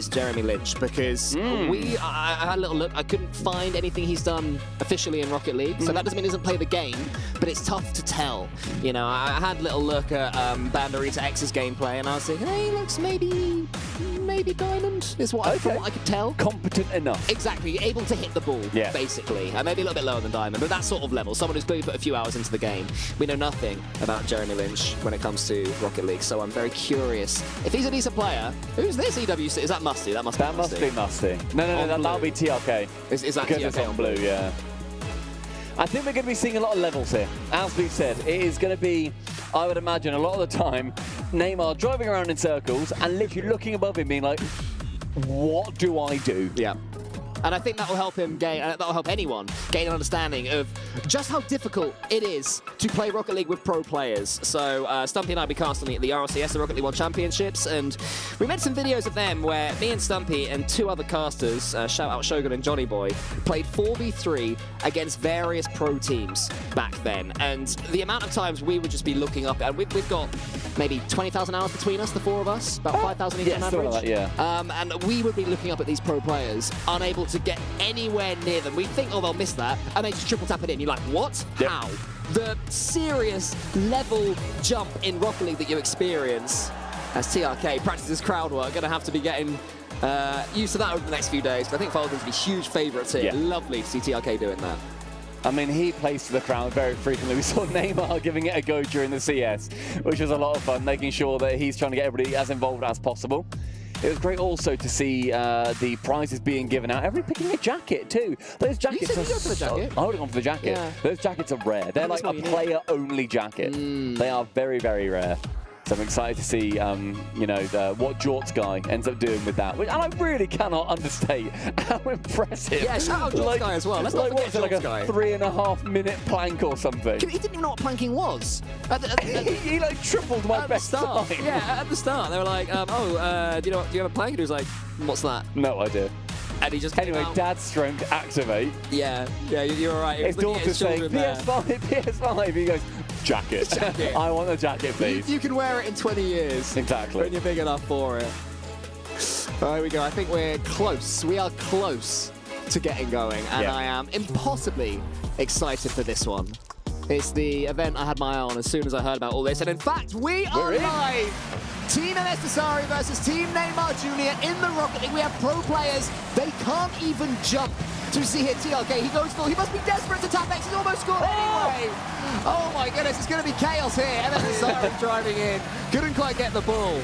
Jeremy Lynch, because I had a little look. I couldn't find anything he's done officially in Rocket League, so that doesn't mean he doesn't play the game, but it's tough to tell. You know, I had a little look at Banderita X's gameplay, and I was thinking, hey, he looks maybe Diamond is what from what I could tell. Competent enough. Exactly, able to hit the ball, basically. Maybe a little bit lower than Diamond, but that sort of level. Someone who's clearly put a few hours into the game. We know nothing about Jeremy Lynch when it comes to Rocket League, so I'm very curious. If he's a decent player, who's this EWC? Is that Musty? That must be Musty. No, that'll be TRK. Is that because TRK it's on blue, yeah. I think we're going to be seeing a lot of levels here. As we've said, it is going to be, I would imagine, a lot of the time, Neymar driving around in circles and literally looking above him being like, what do I do? Yeah. And I think that will help him gain, that will help anyone gain an understanding of just how difficult it is to play Rocket League with pro players. So Stumpy and I will be casting at the RLCS, the Rocket League 1 Championships, and we made some videos of them where me and Stumpy and 2 other casters, shout out Shogun and Johnny Boy, played 4v3 against various pro teams back then. And the amount of times we would just be looking up, and we've got maybe 20,000 hours between us, the 4 of us, about 5,000 each on average. Like that, and we would be looking up at these pro players, unable to get anywhere near them. We think, oh, they'll miss that, and they just triple tap it in. You're like, what? How? The serious level jump in Rocket League that you experience as TRK practices crowd work, gonna have to be getting Used to that over the next few days. I think Falcons will be huge favourites here. Yeah. Lovely to see TRK doing that. I mean, he plays to the crowd very frequently. We saw Neymar giving it a go during the CS, which was a lot of fun, making sure that he's trying to get everybody as involved as possible. It was great also to see the prizes being given out. Everybody picking a jacket too. Those jackets said you go for the jacket. I would have gone for the jacket. Yeah. Those jackets are rare. They're like a player-only jacket. They are very, very rare. So I'm excited to see, you know, what Jort's guy ends up doing with that. And I really cannot understate how impressive. Yeah, shout out Jort's guy as well. Let's not forget like Jort's a guy. 3.5-minute plank or something. He didn't even know what planking was. He like tripled my best time. Yeah, at the start they were like, do you have a plank? And he was like, what's that? No idea. And he just anyway, dad's strength activate. Yeah, you're all right. His daughter's saying PS5, PS5. He goes, jacket. I want a jacket, please. You can wear it in 20 years. Exactly. When you're big enough for it. There we go. I think we're close. We are close to getting going, and I am impossibly excited for this one. It's the event I had my eye on as soon as I heard about all this, and in fact, we are live! Team MS Dasari versus Team Neymar Jr. in the Rocket League. We have pro players. They can't even jump to see here TRK. He goes full. He must be desperate to tap X. He's almost scored anyway. Oh my goodness, it's going to be chaos here. MS Dasari driving in. Couldn't quite get the ball.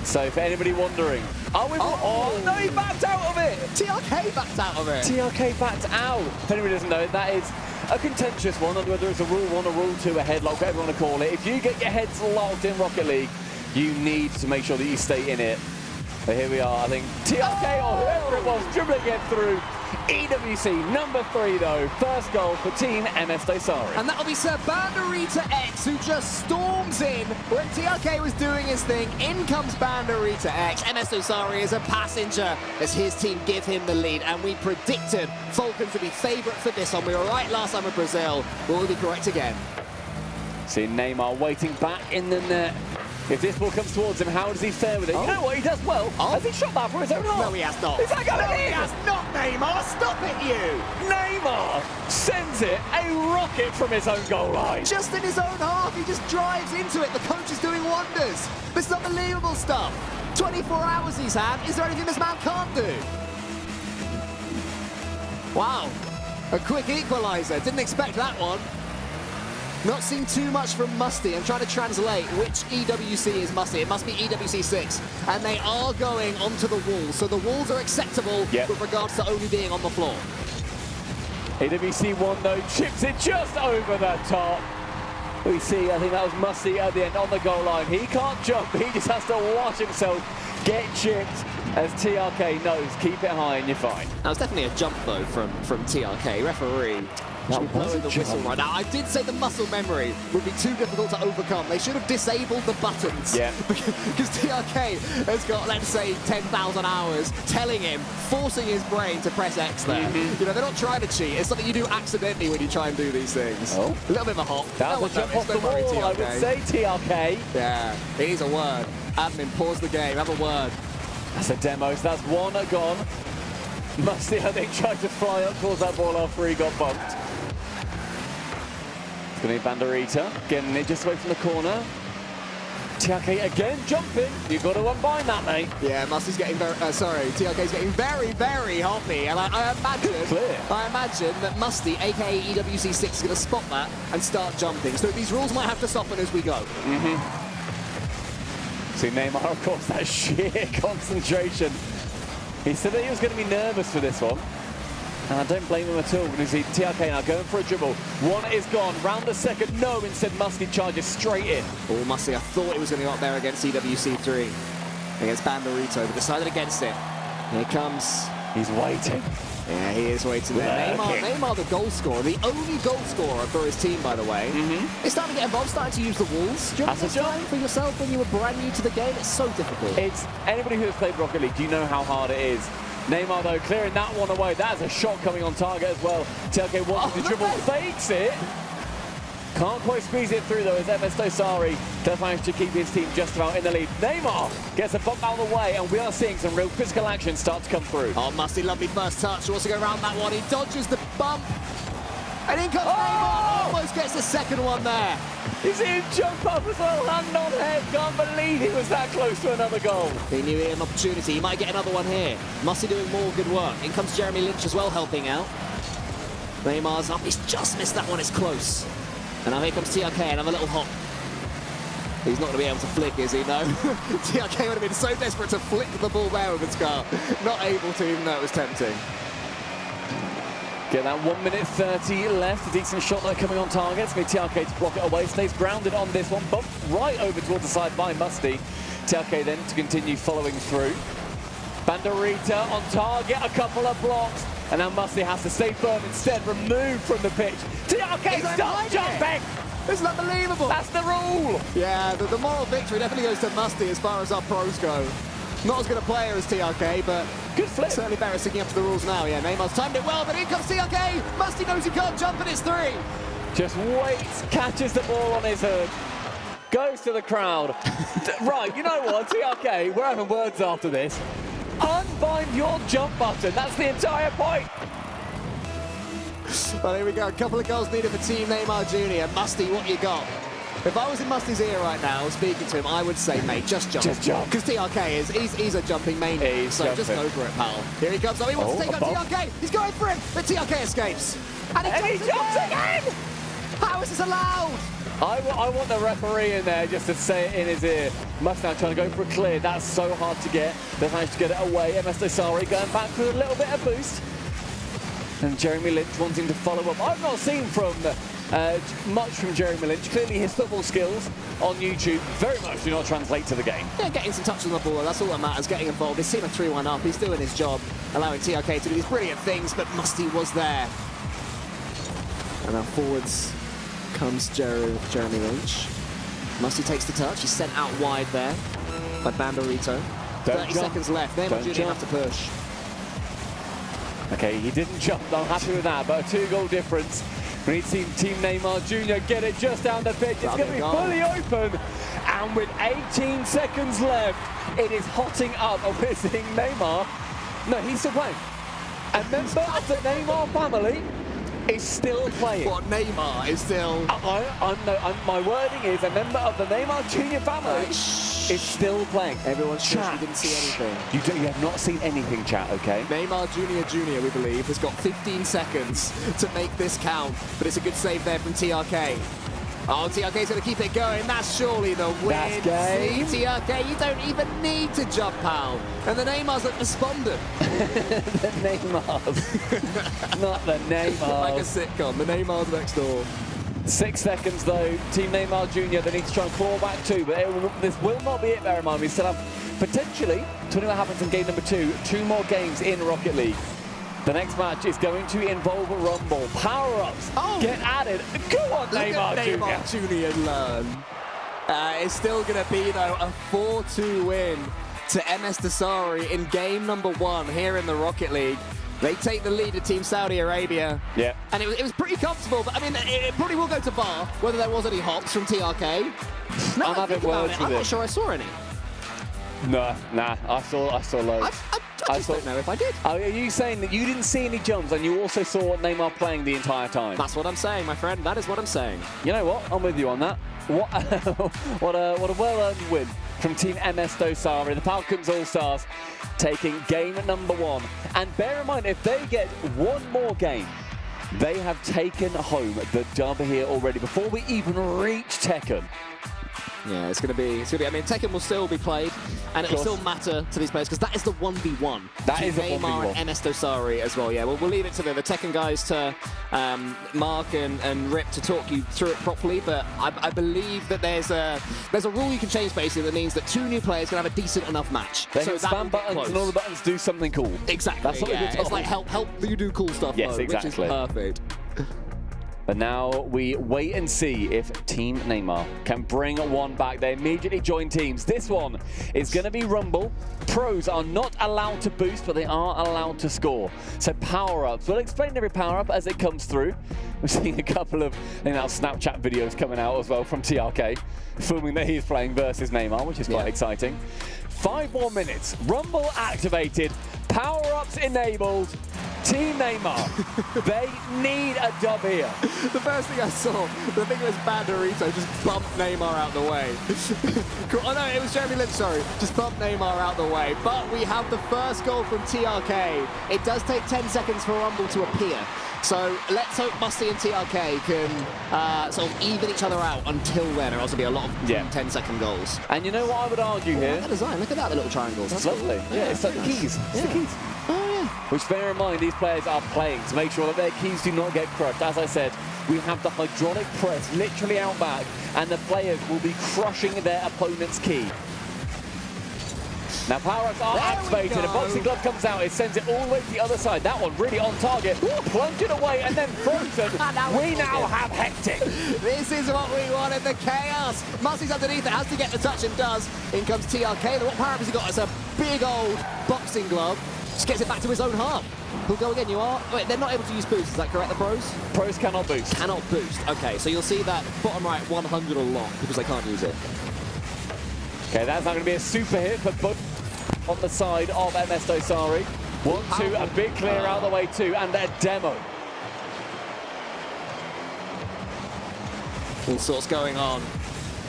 So for anybody wondering, are we? Oh no, he backed out of it. TRK backed out of it. TRK backed out. If anybody doesn't know, that is a contentious one, whether it's a Rule 1 or Rule 2, a headlock, whatever you want to call it. If you get your heads locked in Rocket League, you need to make sure that you stay in it. But here we are, I think TRK or whoever it was, dribbling it through. EWC number 3 though, first goal for Team MS Dasari. And that'll be Sir Banderita X, who just storms in when TRK was doing his thing. In comes Banderita X. MS Dasari is a passenger as his team give him the lead, and we predicted Falcons to be favourite for this one. We were right last time with Brazil. Will we be correct again? See Neymar waiting back in the net. If this ball comes towards him, how does he fare with it? You know what, he does well. Has he shot that for his own half? No, he has not. Is that going in? He has not, Neymar. Stop it, you. Neymar sends it a rocket from his own goal line. Just in his own half, he just drives into it. The coach is doing wonders. This is unbelievable stuff. 24 hours he's had. Is there anything this man can't do? Wow. A quick equaliser. Didn't expect that one. Not seeing too much from Musty. I'm trying to translate which EWC is Musty. It must be EWC 6. And they are going onto the walls. So the walls are acceptable with regards to only being on the floor. EWC 1 though chips it just over the top. We see, I think that was Musty at the end on the goal line. He can't jump. He just has to watch himself get chipped as TRK knows. Keep it high and you're fine. That was definitely a jump though from TRK. Referee. Should be blowing the whistle right now. I did say the muscle memory would be too difficult to overcome. They should have disabled the buttons. Yeah. Because TRK has got, let's say, 10,000 hours telling him, forcing his brain to press X there. You know, they're not trying to cheat. It's something you do accidentally when you try and do these things. Oh. A little bit of a hop. That was a jump off the wall, I would say, TRK. Yeah, it needs a word. Admin, pause the game, have a word. That's a demo, so that's one gone. Musty, I think, tried to fly up towards that ball after he got bumped. It's going to be Banderita, getting it just away from the corner. TRK again jumping. You've got to unbind that, mate. Yeah, Musty's getting very, TRK's getting very, very hoppy. And I imagine that Musty, aka EWC 6, is going to spot that and start jumping. So these rules might have to soften as we go. See Neymar, of course, that sheer concentration. He said that he was going to be nervous for this one. And I don't blame him at all. Because see TRK now going for a dribble. One is gone. Round the second, no. Instead, Musty charges straight in. Oh, Musty, I thought he was going to go up there against EWC 3. Against Banderito, but decided against it. Here comes. He's waiting. Yeah, he is waiting there. Neymar, the goal scorer, the only goal scorer for his team, by the way. It's starting to get involved, starting to use the walls. Do you remember this time for yourself when you were brand new to the game? It's so difficult. It's anybody who has played Rocket League, you know how hard it is. Neymar, though, clearing that one away. That is a shot coming on target as well. TRK wants to dribble, fakes it. Can't quite squeeze it through, though, as MS Dasari does manage to keep his team just about in the lead. Neymar gets a bump out of the way, and we are seeing some real physical action start to come through. Oh, Musty, lovely first touch. Wants to go around that one. He dodges the bump. And in comes Neymar, almost gets the second one there. He's in jump up as well, hand on head. Can't believe he was that close to another goal. He knew he had an opportunity. He might get another one here. Musty doing more good work. In comes Jeremy Lynch as well, helping out. Neymar's up. He's just missed that one. It's close. And now here comes TRK, another little hop. He's not going to be able to flick, is he? No. TRK would have been so desperate to flick the ball there with his car. Not able to, even though it was tempting. Get that 1 minute 30 left. A decent shot though coming on target. It's going to be TRK to block it away. Stays grounded on this one. Bumped right over towards the side by Musty. TRK then to continue following through. Banderita on target. A couple of blocks. And now Musty has to stay firm instead. Removed from the pitch. TRK stop jumping! This is unbelievable. That's the rule. Yeah, the moral victory definitely goes to Musty as far as our pros go. Not as good a player as TRK, but good flip. Certainly better sticking up to the rules now. Yeah, Neymar's timed it well, but in comes TRK. Musty knows he can't jump, and it's 3. Just waits, catches the ball on his hood, goes to the crowd. Right, you know what, TRK, we're having words after this. Unbind your jump button. That's the entire point. Well, here we go. A couple of goals needed for Team Neymar Jr. Musty, what you got? If I was in Musty's ear right now, speaking to him, I would say, mate, just jump. Just jump. Because TRK he's a jumping maniac, so jumping. just go for it, pal. Here he comes. Oh, he wants to take on TRK. He's going for him, but TRK escapes. And he jumps again! How is this allowed? I want the referee in there just to say it in his ear. Mustang trying to go for a clear. That's so hard to get. They've managed to get it away. MS Dosari going back for a little bit of boost. And Jeremy Lynch wanting to follow up. I've not seen much from Jeremy Lynch. Clearly his football skills on YouTube very much do not translate to the game. Yeah, getting some touches on the ball, that's all that matters, getting involved. He's seen a 3-1 up, he's doing his job, allowing TRK to do these brilliant things, but Musty was there. And now forwards comes Jeremy Lynch. Musty takes the touch, he's sent out wide there by Banderito. 30 seconds left, Neymar Jr. have to push. Okay, he didn't jump, I'm happy with that, but a 2-goal difference. We need to see Team Neymar Jr. get it just down the pitch. It's going to be fully open. And with 18 seconds left, it is hotting up. And we're seeing Neymar. No, he's still playing. A member of the Neymar family is still playing. What, Neymar is still... my wording is a member of the Neymar Jr. family is still playing. Everyone's chat. We didn't see anything. You have not seen anything, chat, okay? Neymar Jr., we believe, has got 15 seconds to make this count, but it's a good save there from TRK. Oh, TRK's going to keep it going. That's surely the win. That's game. See, TRK, you don't even need to jump, pal. And the Neymars look despondent. The Neymars. Not the Neymars. Like a sitcom. The Neymars next door. 6 seconds though, Team Neymar Jr. They need to try and claw back 2, but this will not be it, bear in mind. We still have potentially, depending on what happens in game number 2 more games in Rocket League. The next match is going to involve a Rumble. Power-ups get added. Go on, Neymar Jr. and learn. It's still going to be, though, a 4-2 win to MS Dosari in game number 1 here in the Rocket League. They take the lead at Team Saudi Arabia. Yeah. And it was pretty comfortable, but I mean, it probably will go to VAR, whether there was any hops from TRK. No, I'm having words with I'm not sure I saw any. Nah, I saw loads. I just don't know if I did. Are you saying that you didn't see any jumps and you also saw Neymar playing the entire time? That's what I'm saying, my friend. That is what I'm saying. You know what? I'm with you on that. What a well-earned win from Team MS Dosari. The Falcons All-Stars taking game number 1. And bear in mind, if they get one more game, they have taken home the dub here already before we even reach Tekken. Yeah, it's going to be. I mean, Tekken will still be played, and it will still matter to these players because that is the 1v1. That is a Neymar and MS Dosari as well. Yeah, we'll leave it to the Tekken guys to Mark and Rip to talk you through it properly. But I believe that there's a rule you can change basically that means that 2 new players can have a decent enough match. They can spam buttons and all the buttons do something cool. Exactly. That's what It's like help you do cool stuff. Yes, mode, exactly. Which is perfect. But now we wait and see if Team Neymar can bring one back. They immediately join teams. This one is going to be Rumble. Pros are not allowed to boost, but they are allowed to score. So power-ups. We'll explain every power-up as it comes through. We're seeing a couple of Snapchat videos coming out as well from TRK, filming that he's playing versus Neymar, which is quite exciting. 5 more minutes. Rumble activated. Power-ups enabled. Team Neymar, they need a dub here. The first thing I saw, I think it was Banderito just bumped Neymar out the way. Oh no, it was Jeremy Lynch, sorry. Just bumped Neymar out the way. But we have the first goal from TRK. It does take 10 seconds for Rumble to appear. So let's hope Musty and TRK can sort of even each other out until then, or else it'll be a lot of 10-second goals. And you know what I would argue here? Look at the design, look at that, the little triangles. It's lovely. Yeah, it's like the keys. It's the keys. Oh, yeah. Which, bear in mind, these players are playing to make sure that their keys do not get crushed. As I said, we have the hydraulic press literally out back, and the players will be crushing their opponent's key. Now, power-ups are activated. A boxing glove comes out. It sends it all the way to the other side. That one really on target. Plunge it away and then frozen. We now have Hectic. This is what we wanted, the chaos. Musty's underneath it, has to get the touch and does. In comes TRK. What power-up has he got? It's a big old boxing glove. Just gets it back to his own half. Who'll go again? You are? Wait, they're not able to use boost. Is that correct, the pros? Pros cannot boost. Cannot boost. Okay, so you'll see that bottom right 100 or lock because they can't use it. Okay, that's not going to be a super hit, but both on the side of MS Dosari. 1-2, a big clear out of the way too, and a demo. All sorts going on.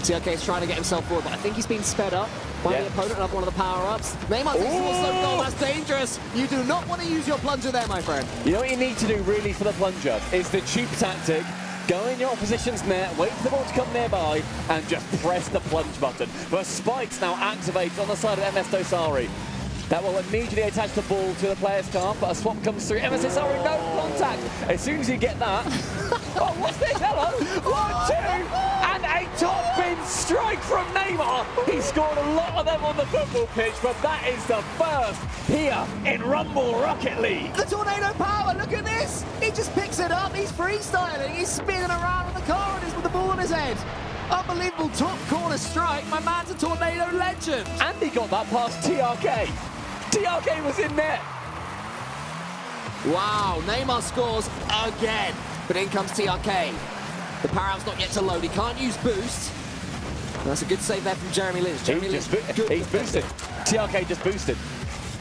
TRK is trying to get himself forward, but I think he's been sped up by the opponent. Another one of the power-ups. Neymar takes towards the goal. That's dangerous. You do not want to use your plunger there, my friend. You know what you need to do really for the plunger is the cheap tactic. Go in your opposition's net, wait for the ball to come nearby, and just press the plunge button. But Spike's now activated on the side of MS Dosari. That will immediately attach the ball to the player's calf, but a swap comes through. MS Dosari, no contact. As soon as you get that... oh, what's this? Hello? 1-2, and a top bin strike from Neymar. He scored a lot of them on the football pitch, but that is the first here in Rumble Rocket League. The tornado power, look at this. He just picks it up, he's freestyling, he's spinning around in the corridors with the ball on his head. Unbelievable top corner strike. My man's a tornado legend. And he got that past TRK. TRK was in net. Wow, Neymar scores again. But in comes TRK. The power-up's not yet to load. He can't use boost. That's a good save there from Jeremy Lynch. Jeremy Lynch, he's boosted. TRK just boosted.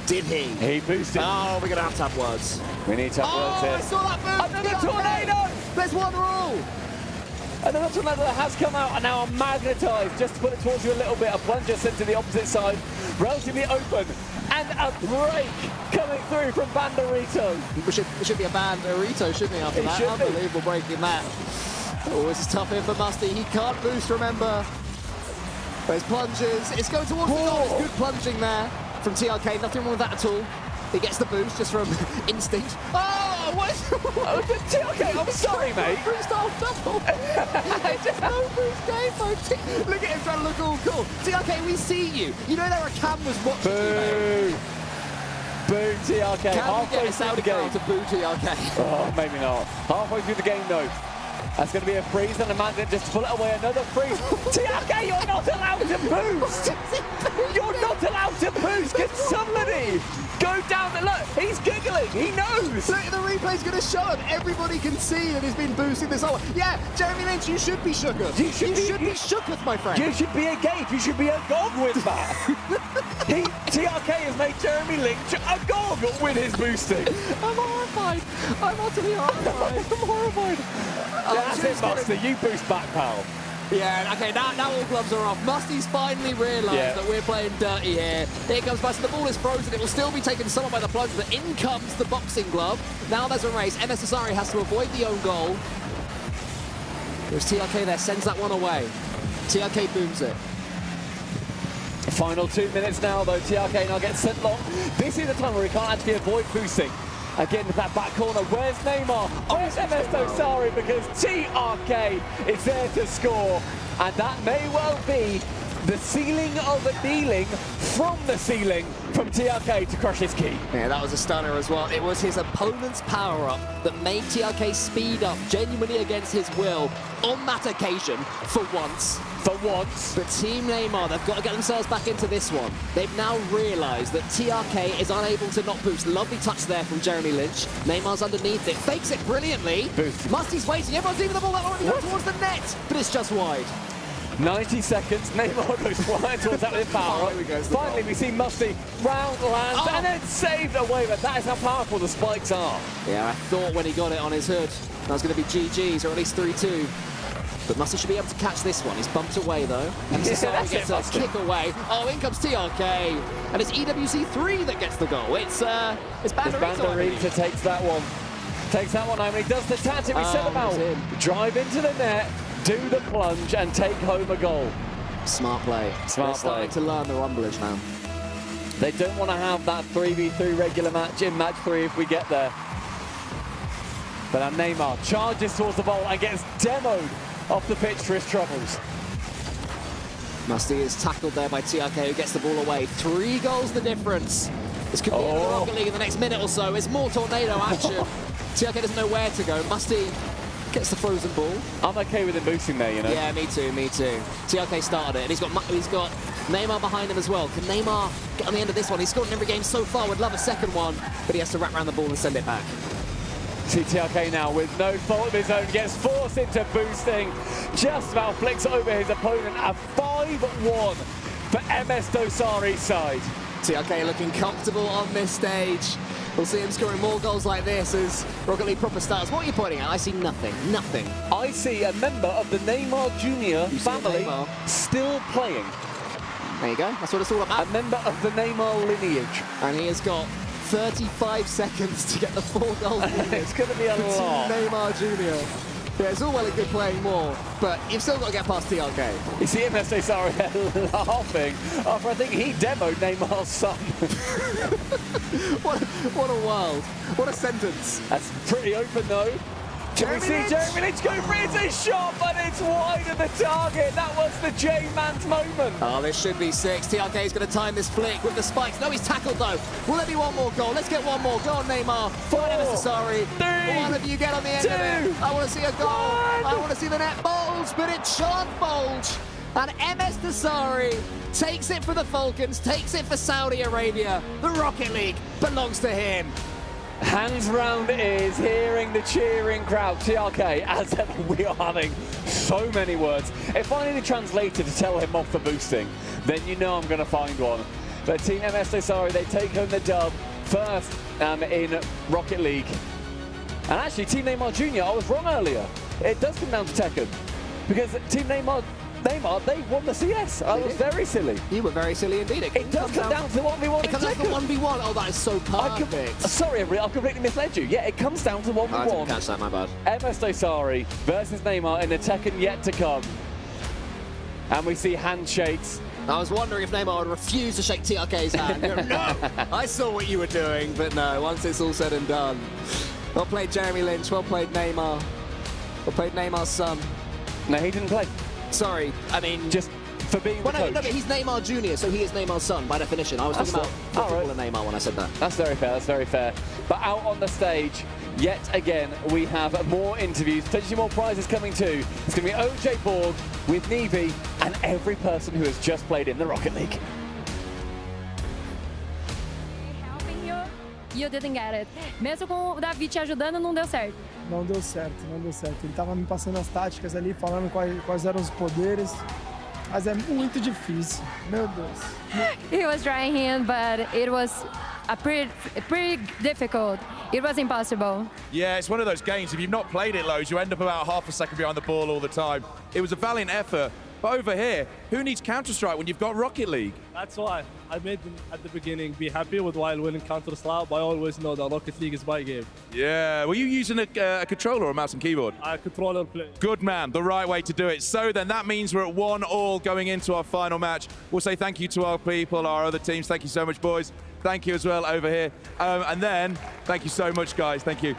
Did he? He boosted. Oh, we're going to have words. We need to have words here. I saw that boost. Another tornado. There's one rule. Another tornado that has come out and now magnetised. Just to put it towards you a little bit, a plunger sent to the opposite side. Relatively open. And a break coming through from Banderito. It should be a Banderito, shouldn't he, after that? Unbelievable break in that. Oh, this is tough here for Musty. He can't boost, remember. But his plunges. It's going towards the goal. It's good plunging there from TRK. Nothing wrong with that at all. He gets the boost just from instinct. Oh, what is... TRK, I'm sorry, mate. Freestyle double. Just no boost game mode. Look at him trying to look all cool. TRK, we see you. You know there are cameras watching you, mate. Boo TRK. Can we get a Saudi girl to boo TRK? Oh, maybe not. Halfway through the game, though. That's going to be a freeze and a man that just pull it away. Another freeze. TRK, you're not allowed to boost. You're not allowed to boost. Can somebody go down the... Look, he's giggling. He knows. Look, the replay's going to show him. Everybody can see that he's been boosting this whole... Yeah, Jeremy Lynch, you should be shooketh. You should be shooketh, my friend. You should be a gape. You should be a gog with that. TRK has made Jeremy Lynch a gog with his boosting. I'm horrified. I'm utterly horrified. I'm horrified. That's it, Musty. You boost back, pal. Yeah, okay, now all gloves are off. Musty's finally realised that we're playing dirty here. Here comes Musty. The ball is frozen. It will still be taken somewhat by the plunge, but in comes the boxing glove. Now there's a race. MS Dosari has to avoid the own goal. There's TRK there, sends that one away. TRK booms it. Final 2 minutes now, though. TRK now gets sent long. This is the time where he can't actually avoid boosting. Again, with that back corner, where's Neymar? Where's MS Dosari? Because TRK is there to score. And that may well be the sealing of a dealing from the ceiling from TRK to crush his key. Yeah, that was a stunner as well. It was his opponent's power-up that made TRK speed up genuinely against his will on that occasion, for once. For once. But Team Neymar, they've got to get themselves back into this one. They've now realised that TRK is unable to not boost. Lovely touch there from Jeremy Lynch. Neymar's underneath it, fakes it brilliantly. Boost. Musty's waiting, everyone's leaving the ball that already towards the net, but it's just wide. 90 seconds. Neymar goes flying towards that with power. Finally, we see Musty round lands and then saved away. But that is how powerful the spikes are. Yeah, I thought when he got it on his hood, that was going to be GG's or at least 3-2. But Musty should be able to catch this one. He's bumped away though. And Cesaro gets a kick away. Oh, in comes TRK. And it's EWC 3 that gets the goal. It's Banderita takes that one. Takes that one home. He does the tactic we said about. Drive into the net, do the plunge, and take home a goal. Smart play. They're starting to learn the rumblage now. They don't want to have that 3v3 regular match in match 3 if we get there. But now Neymar charges towards the ball and gets demoed off the pitch for his troubles. Musty is tackled there by TRK, who gets the ball away. 3 goals the difference. This could be in the Rocket League in the next minute or so. It's more tornado action. TRK doesn't know where to go. Musty gets the frozen ball. I'm okay with him boosting there, you know. Yeah, me too, me too. TRK started it, and he's got Neymar behind him as well. Can Neymar get on the end of this one? He's scored in every game so far. Would love a second one, but he has to wrap around the ball and send it back. TRK now with no fault of his own gets forced into boosting. Just about flicks over his opponent. A 5-1 for MS Dosari's side. TRK looking comfortable on this stage. We'll see him scoring more goals like this as Rocket League proper starts. What are you pointing at? I see nothing. Nothing. I see a member of the Neymar Jr. family still playing. There you go. That's what it's all about. A member of the Neymar lineage. And he has got 35 seconds to get the 4 goals. It's going to be a lot. Neymar Jr. Yeah, it's all well and good playing more, but you've still got to get past TRK. You see MS Dosari laughing after I think he demoed Neymar's son. What a world. What a sentence. That's pretty open though. Can we see Jeremy Lynch go for it? It's a shot, but it's wide of the target. That was the J-Man's moment. Oh, this should be 6. TRK is going to time this flick with the spikes. No, he's tackled though. Will there be one more goal? Let's get one more. Go on, Neymar. 4, Sorry. 3, one of you get on the end 2, of it. I want to see a goal. I want to see the net bulge, but it shan't bulge. And MS Dosari takes it for the Falcons, takes it for Saudi Arabia. The Rocket League belongs to him. Hands round ears, hearing the cheering crowd. TRK, as ever, we are having so many words. If I need a translator to tell him off for boosting, then you know I'm going to find one. But Team MS Dosari, they take home the dub first in Rocket League. And actually, Team Neymar Jr., I was wrong earlier. It does come down to Tekken. Because Team Neymar, they won the CS. I was very silly. You were very silly indeed. It does come down to 1v1. It comes down to 1v1. Oh, that is so perfect. Sorry, I've completely misled you. Yeah, it comes down to 1v1. I didn't catch that, my bad. MS Dosari versus Neymar in the Tekken yet to come. And we see handshakes. I was wondering if Neymar would refuse to shake TRK's hand. No! I saw what you were doing, but no, once it's all said and done. Well played, Jeremy Lynch. Well played, Neymar. Well played, Neymar's son. No, he didn't play. Sorry, I mean... Just for being the coach. No, but he's Neymar Jr., so he is Neymar's son, by definition. I was talking about football and Neymar when I said that. That's very fair, that's very fair. But out on the stage, yet again, we have more interviews, potentially more prizes coming too. It's going to be OJ Borg with Nevi and every person who has just played in the Rocket League. Helping you, you didn't get it. Mesmo com o Davi te ajudando, não deu certo. Não deu certo, não deu certo. Ele tava me passando as táticas ali, falando quais eram os poderes. Mas é muito difícil, meu Deus. He was trying him, but it was pretty difficult. It was impossible. Yeah, it's one of those games, if you've not played it loads, you end up about half a second behind the ball all the time. It was a valiant effort. But over here, who needs Counter-Strike when you've got Rocket League? That's why I made them at the beginning be happy with while winning Counter-Strike, but I always know that Rocket League is my game. Yeah, were you using a controller or a mouse and keyboard? A controller play. Good man, the right way to do it. So then that means we're at 1-1 going into our final match. We'll say thank you to our people, our other teams. Thank you so much, boys. Thank you as well over here. And then, thank you so much, guys. Thank you.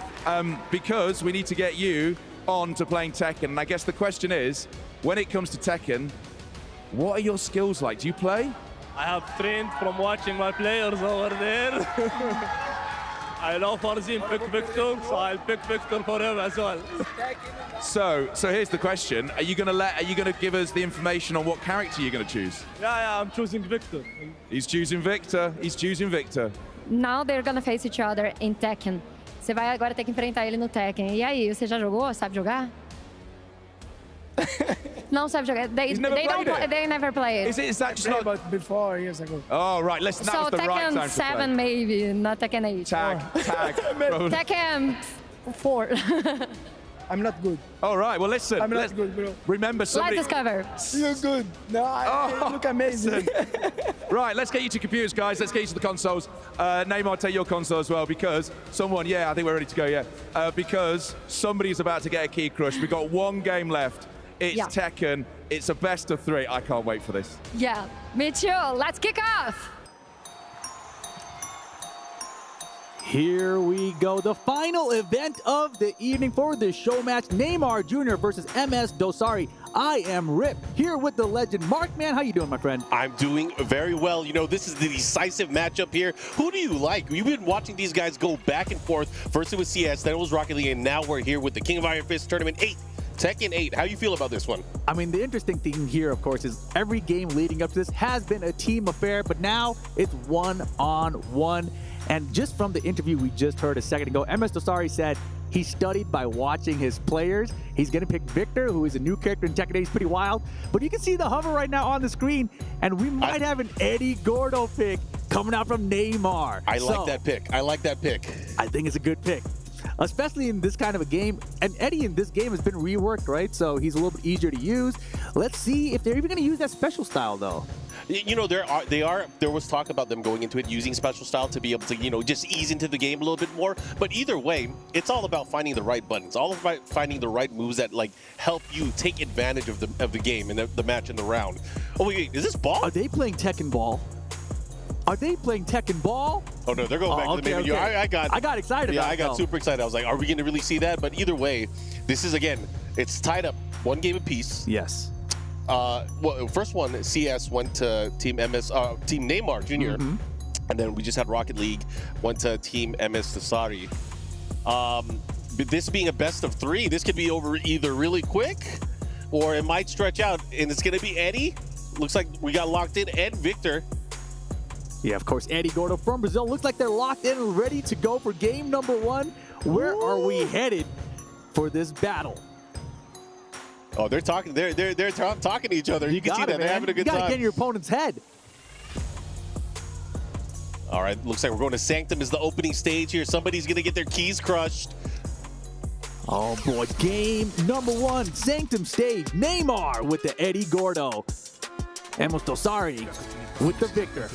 Because we need to get you on to playing Tekken. And I guess the question is, when it comes to Tekken, what are your skills like? Do you play? I have trained from watching my players over there. I know Farzin pick Victor, so I'll pick Victor for him as well. So here's the question: Are you gonna give us the information on what character you're gonna choose? Yeah, I'm choosing Victor. He's choosing Victor. He's choosing Victor. Now they're gonna face each other in Tekken. Você vai agora ter que enfrentar ele no Tekken. E aí, você já jogou? Sabe jogar? Não sabe jogar. They never they don't played it? they never play it. Is that just not? But before, years ago. Oh, right. Listen, that So was the right Tekken time to 7 play. maybe, not Tekken 8. Tag. Tekken 4. I'm not good. All right. Well, listen. I'm not good, bro. Remember, somebody. Let's discover. You're good. No, I look amazing. Right, let's get you to computers, guys. Let's get you to the consoles. Neymar, take your console as well, because someone, yeah, I think we're ready to go, yeah. Because somebody's about to get a key crush. We've got one game left. It's Tekken. It's a best of 3. I can't wait for this. Yeah, me too. Let's kick off. Here we go. The final event of the evening for the show match. Neymar Jr. versus MS Dosari. I am Rip, here with the legend. Mark, man, how you doing, my friend? I'm doing very well. You know, this is the decisive matchup here. Who do you like? We've been watching these guys go back and forth. First it was CS, then it was Rocket League, and now we're here with the King of Iron Fist Tournament 8. Tekken 8. How you feel about this one? I mean, the interesting thing here, of course, is every game leading up to this has been a team affair, but now it's one-on-one. And just from the interview we just heard a second ago, MS Dosari said he studied by watching his players. He's going to pick Victor, who is a new character in Tekken 8. He's pretty wild. But you can see the hover right now on the screen, and we might have an Eddie Gordo pick coming out from Neymar. I like that pick. I like that pick. I think it's a good pick, especially in this kind of a game. And Eddie in this game has been reworked, right? So he's a little bit easier to use. Let's see if they're even going to use that special style, though. You know, there was talk about them going into it using special style to be able to, you know, just ease into the game a little bit more. But either way, it's all about finding the right buttons, all about finding the right moves that like help you take advantage of the game and the match and the round. Oh wait, is this ball? Are they playing Tekken Ball? Are they playing Tekken Ball? Oh no, they're going back to the main menu. I got excited. Yeah, I got super excited. I was like, are we going to really see that? But either way, this is again, it's tied up 1 game apiece. Yes. Well, first one, CS went to Team Neymar Jr. And then we just had Rocket League went to Team MS Dosari. But this being a best of 3, this could be over either really quick or it might stretch out. And it's going to be Eddie. Looks like we got locked in, and Victor. Yeah, of course, Eddie Gordo from Brazil. Looks like they're locked in and ready to go for game number 1. Where are we headed for this battle? Oh, they're talking. They're talking to each other. You can see that they're having a good time. You gotta get in your opponent's head. All right, looks like we're going to Sanctum as the opening stage here. Somebody's gonna get their keys crushed. Oh boy, game number 1, Sanctum stage. Neymar with the Eddie Gordo. MS Dosari with the Victor.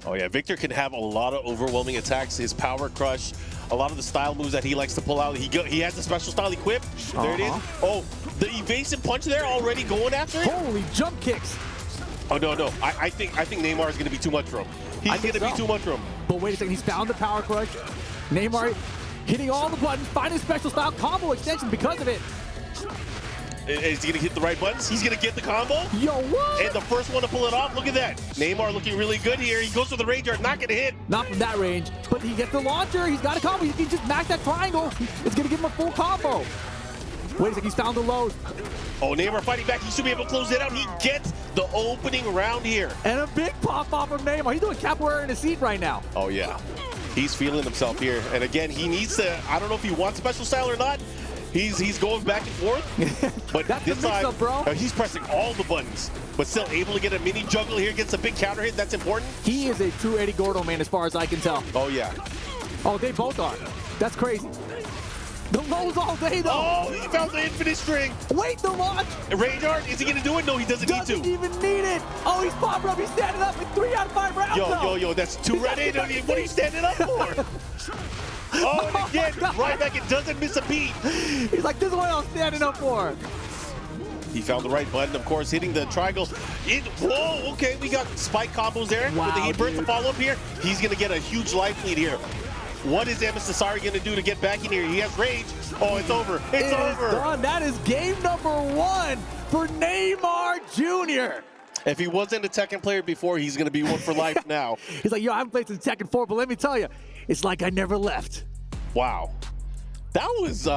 Oh yeah, Victor can have a lot of overwhelming attacks. His power crush, a lot of the style moves that he likes to pull out. He has the special style equipped. There it is. Oh, the evasive punch there already going after it. Holy jump kicks. Oh no. I think Neymar is going to be too much for him. He's going to be too much for him. But wait a second, he's found the power crush. Neymar hitting all the buttons, finding special style combo extension because of it. Is he going to hit the right buttons? He's going to get the combo. Yo, what? And the first one to pull it off. Look at that. Neymar looking really good here. He goes for the range guard, not going to hit. Not from that range, but he gets the launcher. He's got a combo. He can just max that triangle. It's going to give him a full combo. Wait a second, he's found the lows. Oh, Neymar fighting back. He should be able to close it out. He gets the opening round here. And a big pop off from Neymar. He's doing capoeira in his seat right now. Oh, yeah. He's feeling himself here. And again, he needs to, I don't know if he wants special style or not. He's going back and forth, but that's this time bro. He's pressing all the buttons, but still able to get a mini juggle here, gets a big counter hit. That's important. He is a true Eddie Gordo man as far as I can tell. Oh, yeah. Oh, they both are. That's crazy. The lows all day, though. Oh, he found the infinite string. Wait, the launch. Range art, is he going to do it? No, he doesn't need to. Doesn't even need it. Oh, he's popping up. He's standing up in 3 out of 5 rounds. Yo, that's too ready. What are you standing up for? Oh, and again, Ryback, it doesn't miss a beat. He's like, this is what I'm standing up for. He found the right button, of course, hitting the triangles. Whoa, okay, we got spike combos there. Wow, with the heat burst to follow up here. He's going to get a huge life lead here. What is MS Dosari going to do to get back in here? He has rage. Oh, it's over. It's over. Done. That is game number 1 for Neymar Jr. If he wasn't a Tekken player before, he's going to be one for life now. He's like, yo, I haven't played since Tekken 4, but let me tell you, it's like I never left. Wow. That was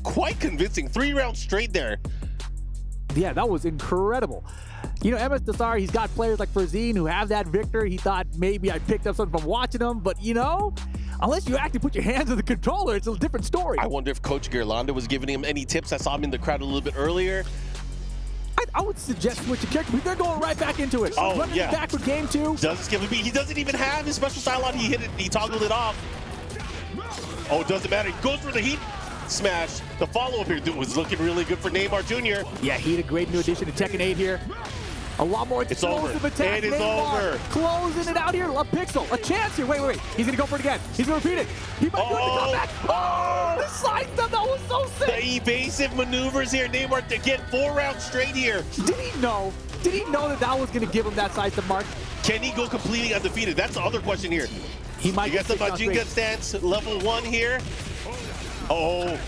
quite convincing. 3 rounds straight there. Yeah, that was incredible. You know, MS Dosari, he's got players like Ferzine who have that Victor. He thought maybe I picked up something from watching him, but you know, unless you actually put your hands on the controller, it's a different story. I wonder if Coach Gerlando was giving him any tips. I saw him in the crowd a little bit earlier. I would suggest switching character, but they're going right back into it. Oh, Running yeah. back for game 2. Does skip a beat. He doesn't even have his special style on. He hit it. He toggled it off. Oh, it doesn't matter. He goes for the heat smash. The follow-up here was looking really good for Neymar Jr. Yeah, he had a great new addition to Tekken 8 here. A lot more explosive attacks. It is over. Closing it out here. A pixel. A chance here. Wait. He's going to go for it again. He's going to repeat it. He might do it to come back. Oh, the side step. That was so sick. The evasive maneuvers here. Neymar to get 4 rounds straight here. Did he know? Did he know that that was going to give him that side step mark? Can he go completely undefeated? That's the other question here. He might. You got the Majinga stance level 1 here. Oh.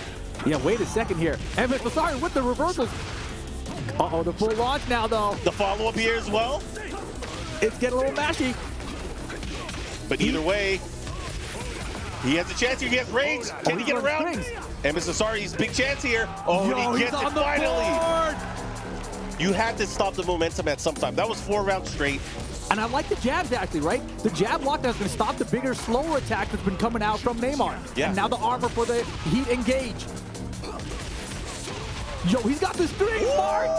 Yeah, wait a second here. MS Masari with the reversals. Uh-oh, the full launch now, though. The follow-up here as well. It's getting a little mashy. But either way, he has a chance here. He has range. Can he get around? MS Masari's big chance here. Oh, and he gets it finally. You had to stop the momentum at some time. That was 4 rounds straight. And I like the jabs, actually, right? The jab lockdown is going to stop the bigger, slower attack that's been coming out from Neymar. Yeah. And now the armor for the heat engage. Yo, he's got the string, Mark!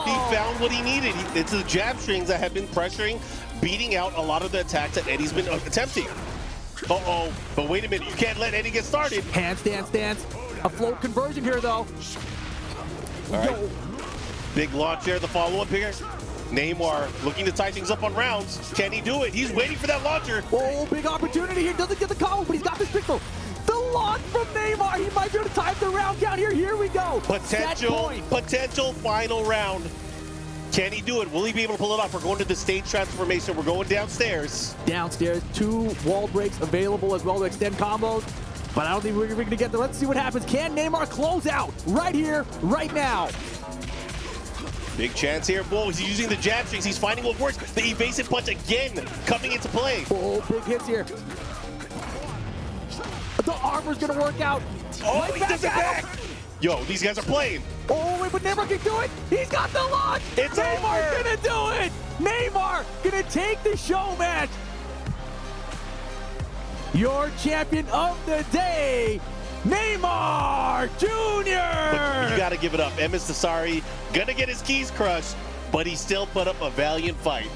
He found what he needed. It's the jab strings that have been pressuring, beating out a lot of the attacks that Eddie's been attempting. Uh-oh, but wait a minute. You can't let Eddie get started. Handstand stance. A float conversion here, though. All right. Big launch here, the follow-up here. Neymar looking to tie things up on rounds. Can he do it? He's waiting for that launcher. Oh, big opportunity here. Doesn't get the combo, but he's got this pixel. The launch from Neymar. He might be able to time the round count here. Here we go. Potential final round. Can he do it? Will he be able to pull it off? We're going to the stage transformation. We're going downstairs. Downstairs, 2 wall breaks available as well to extend combos. But I don't think we're going to get there. Let's see what happens. Can Neymar close out right here, right now? Big chance here. Whoa, he's using the jab strings. He's finding what works. The evasive punch again coming into play. Oh, big hits here. The armor's going to work out. Oh, he does it back. Yo, these guys are playing. Oh, wait, but Neymar can do it. He's got the launch. It's Neymar's going to do it. Neymar going to take the show match. Your champion of the day, Neymar Jr. But you got to give it up. MS Dasari gonna get his keys crushed, but he still put up a valiant fight.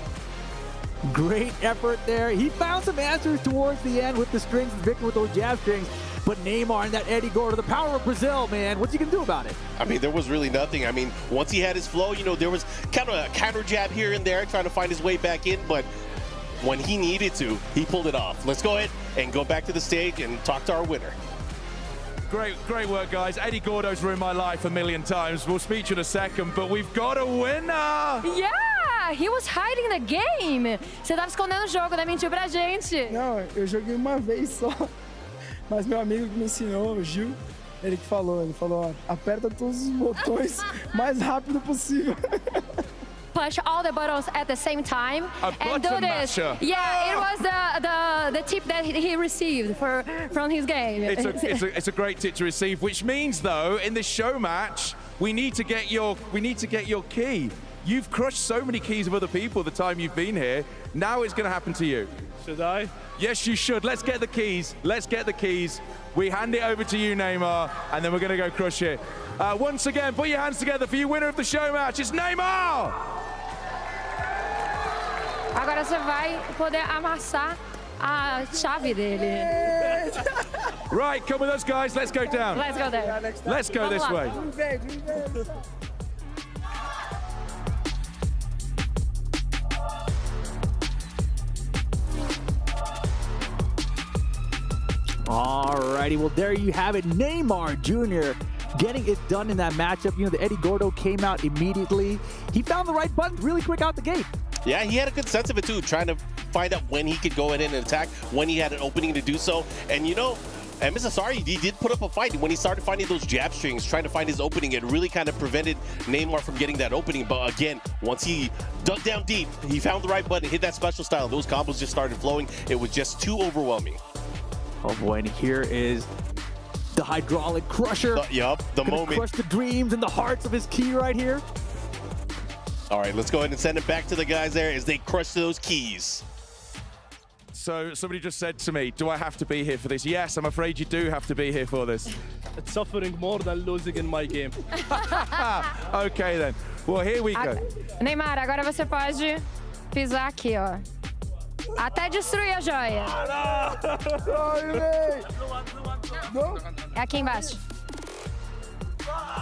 Great effort there. He found some answers towards the end with the strings, Victor with those jab strings. But Neymar and that Eddie Gordo, the power of Brazil, man, what's he gonna do about it? I mean, there was really nothing. I mean, once he had his flow, you know, there was kind of a counter jab here and there, trying to find his way back in, but when he needed to, he pulled it off. Let's go ahead and go back to the stage and talk to our winner. Great work, guys. Eddie Gordo's ruined my life a million times. We'll speak to you in a second, but we've got a winner! Yeah, he was hiding the game. Você tava escondendo o jogo, né? Mentiu pra gente. Não, eu joguei uma vez só. Mas meu amigo que me ensinou, o Gil, ele falou, ó, aperta todos os botões mais rápido possível. Push all the buttons at the same time and do this. Masher. Yeah, it was the tip that he received from his game. It's a great tip to receive, which means though in this show match we need to get your key. You've crushed so many keys of other people the time you've been here. Now it's going to happen to you. Should I? Yes, you should. Let's get the keys. Let's get the keys. We hand it over to you, Neymar, and then we're going to go crush it. Once again, put your hands together for your winner of the show match. It's Neymar! Agora você vai poder amassar a chave dele. Right, come with us, guys. Let's go down. Let's go there. Let's go this way. Alrighty, well there you have it. Neymar Jr. getting it done in that matchup. You know, the Eddie Gordo came out immediately. He found the right buttons really quick out the gate. Yeah, he had a good sense of it too, trying to find out when he could go in and attack, when he had an opening to do so. And you know, MS Asari, he did put up a fight. When he started finding those jab strings, trying to find his opening, it really kind of prevented Neymar from getting that opening. But again, once he dug down deep, he found the right button, hit that special style. Those combos just started flowing. It was just too overwhelming. Oh boy, and here is the hydraulic crusher. The moment. Crush the dreams and the hearts of his key right here. All right, let's go ahead and send it back to the guys there as they crush those keys. So somebody just said to me, do I have to be here for this? Yes, I'm afraid you do have to be here for this. It's suffering more than losing in my game. Okay then. Well, here we go. Neymar, agora você pode pisar aqui, ó. Até destruir a joia. É aqui embaixo.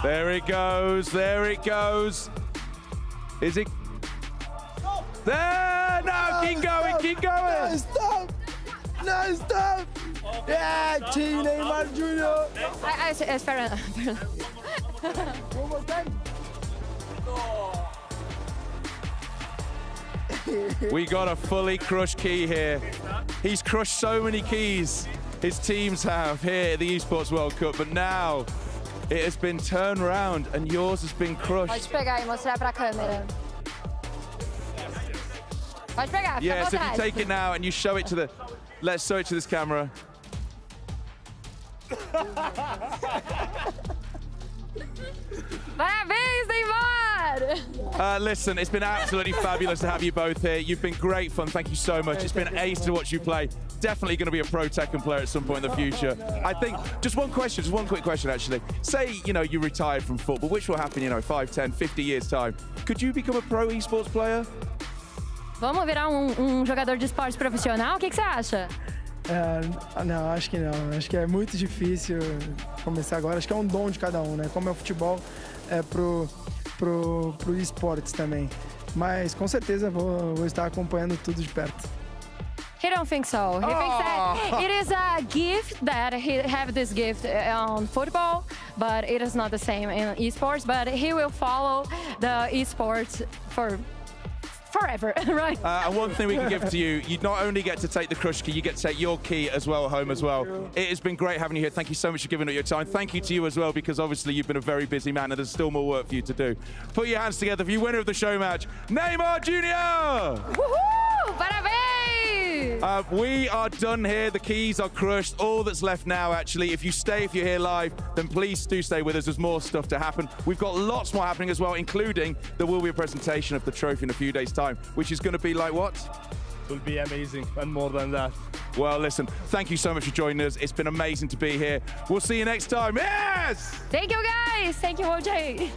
There it goes. There it goes. Is it? There! No, keep going, keep going. No, stop! No, stop! Yeah, Team Neymar Jr. Espera. One more time. We got a fully crushed key here. He's crushed so many keys his teams have here at the Esports World Cup, but now it has been turned around and yours has been crushed. Pode pegar e mostrar pra câmera. Pode pegar, fica à Yes, if you vontade. take it now and you show it to the, let's show it to this camera. Parabéns, Neymar! Listen, it's been absolutely fabulous to have you both here. You've been great fun. Thank you so much. It's been ace to watch you play. Definitely going to be a pro Tekken player at some point in the future. I think, just one quick question actually. Say, you retired from football, which will happen, 5, 10, 50 years time. Could you become a pro esports player? Vamos virar jogador de esporte profissional? O que você acha? Não, acho que não. Acho que é muito difícil começar agora. Acho que é um dom de cada um, né? Como é o futebol, é pro esportes também. Mas com certeza vou estar acompanhando tudo de perto. He don't think so. He thinks that it is a gift that he have this gift on football, but it is not the same in esports. But he will follow the esports forever, right? And one thing we can give to you, you not only get to take the crush key, you get to take your key as well home as well. It has been great having you here. Thank you so much for giving up your time. Thank you to you as well, because obviously you've been a very busy man and there's still more work for you to do. Put your hands together for your winner of the show match, Neymar Jr. Woohoo! Parabéns! We are done here. The keys are crushed. All that's left now, actually, if you're here live, then please do stay with us. There's more stuff to happen. We've got lots more happening as well, including there will be a presentation of the trophy in a few days' time, which is going to be like what? It will be amazing and more than that. Well, listen, thank you so much for joining us. It's been amazing to be here. We'll see you next time. Yes! Thank you, guys. Thank you, OJ.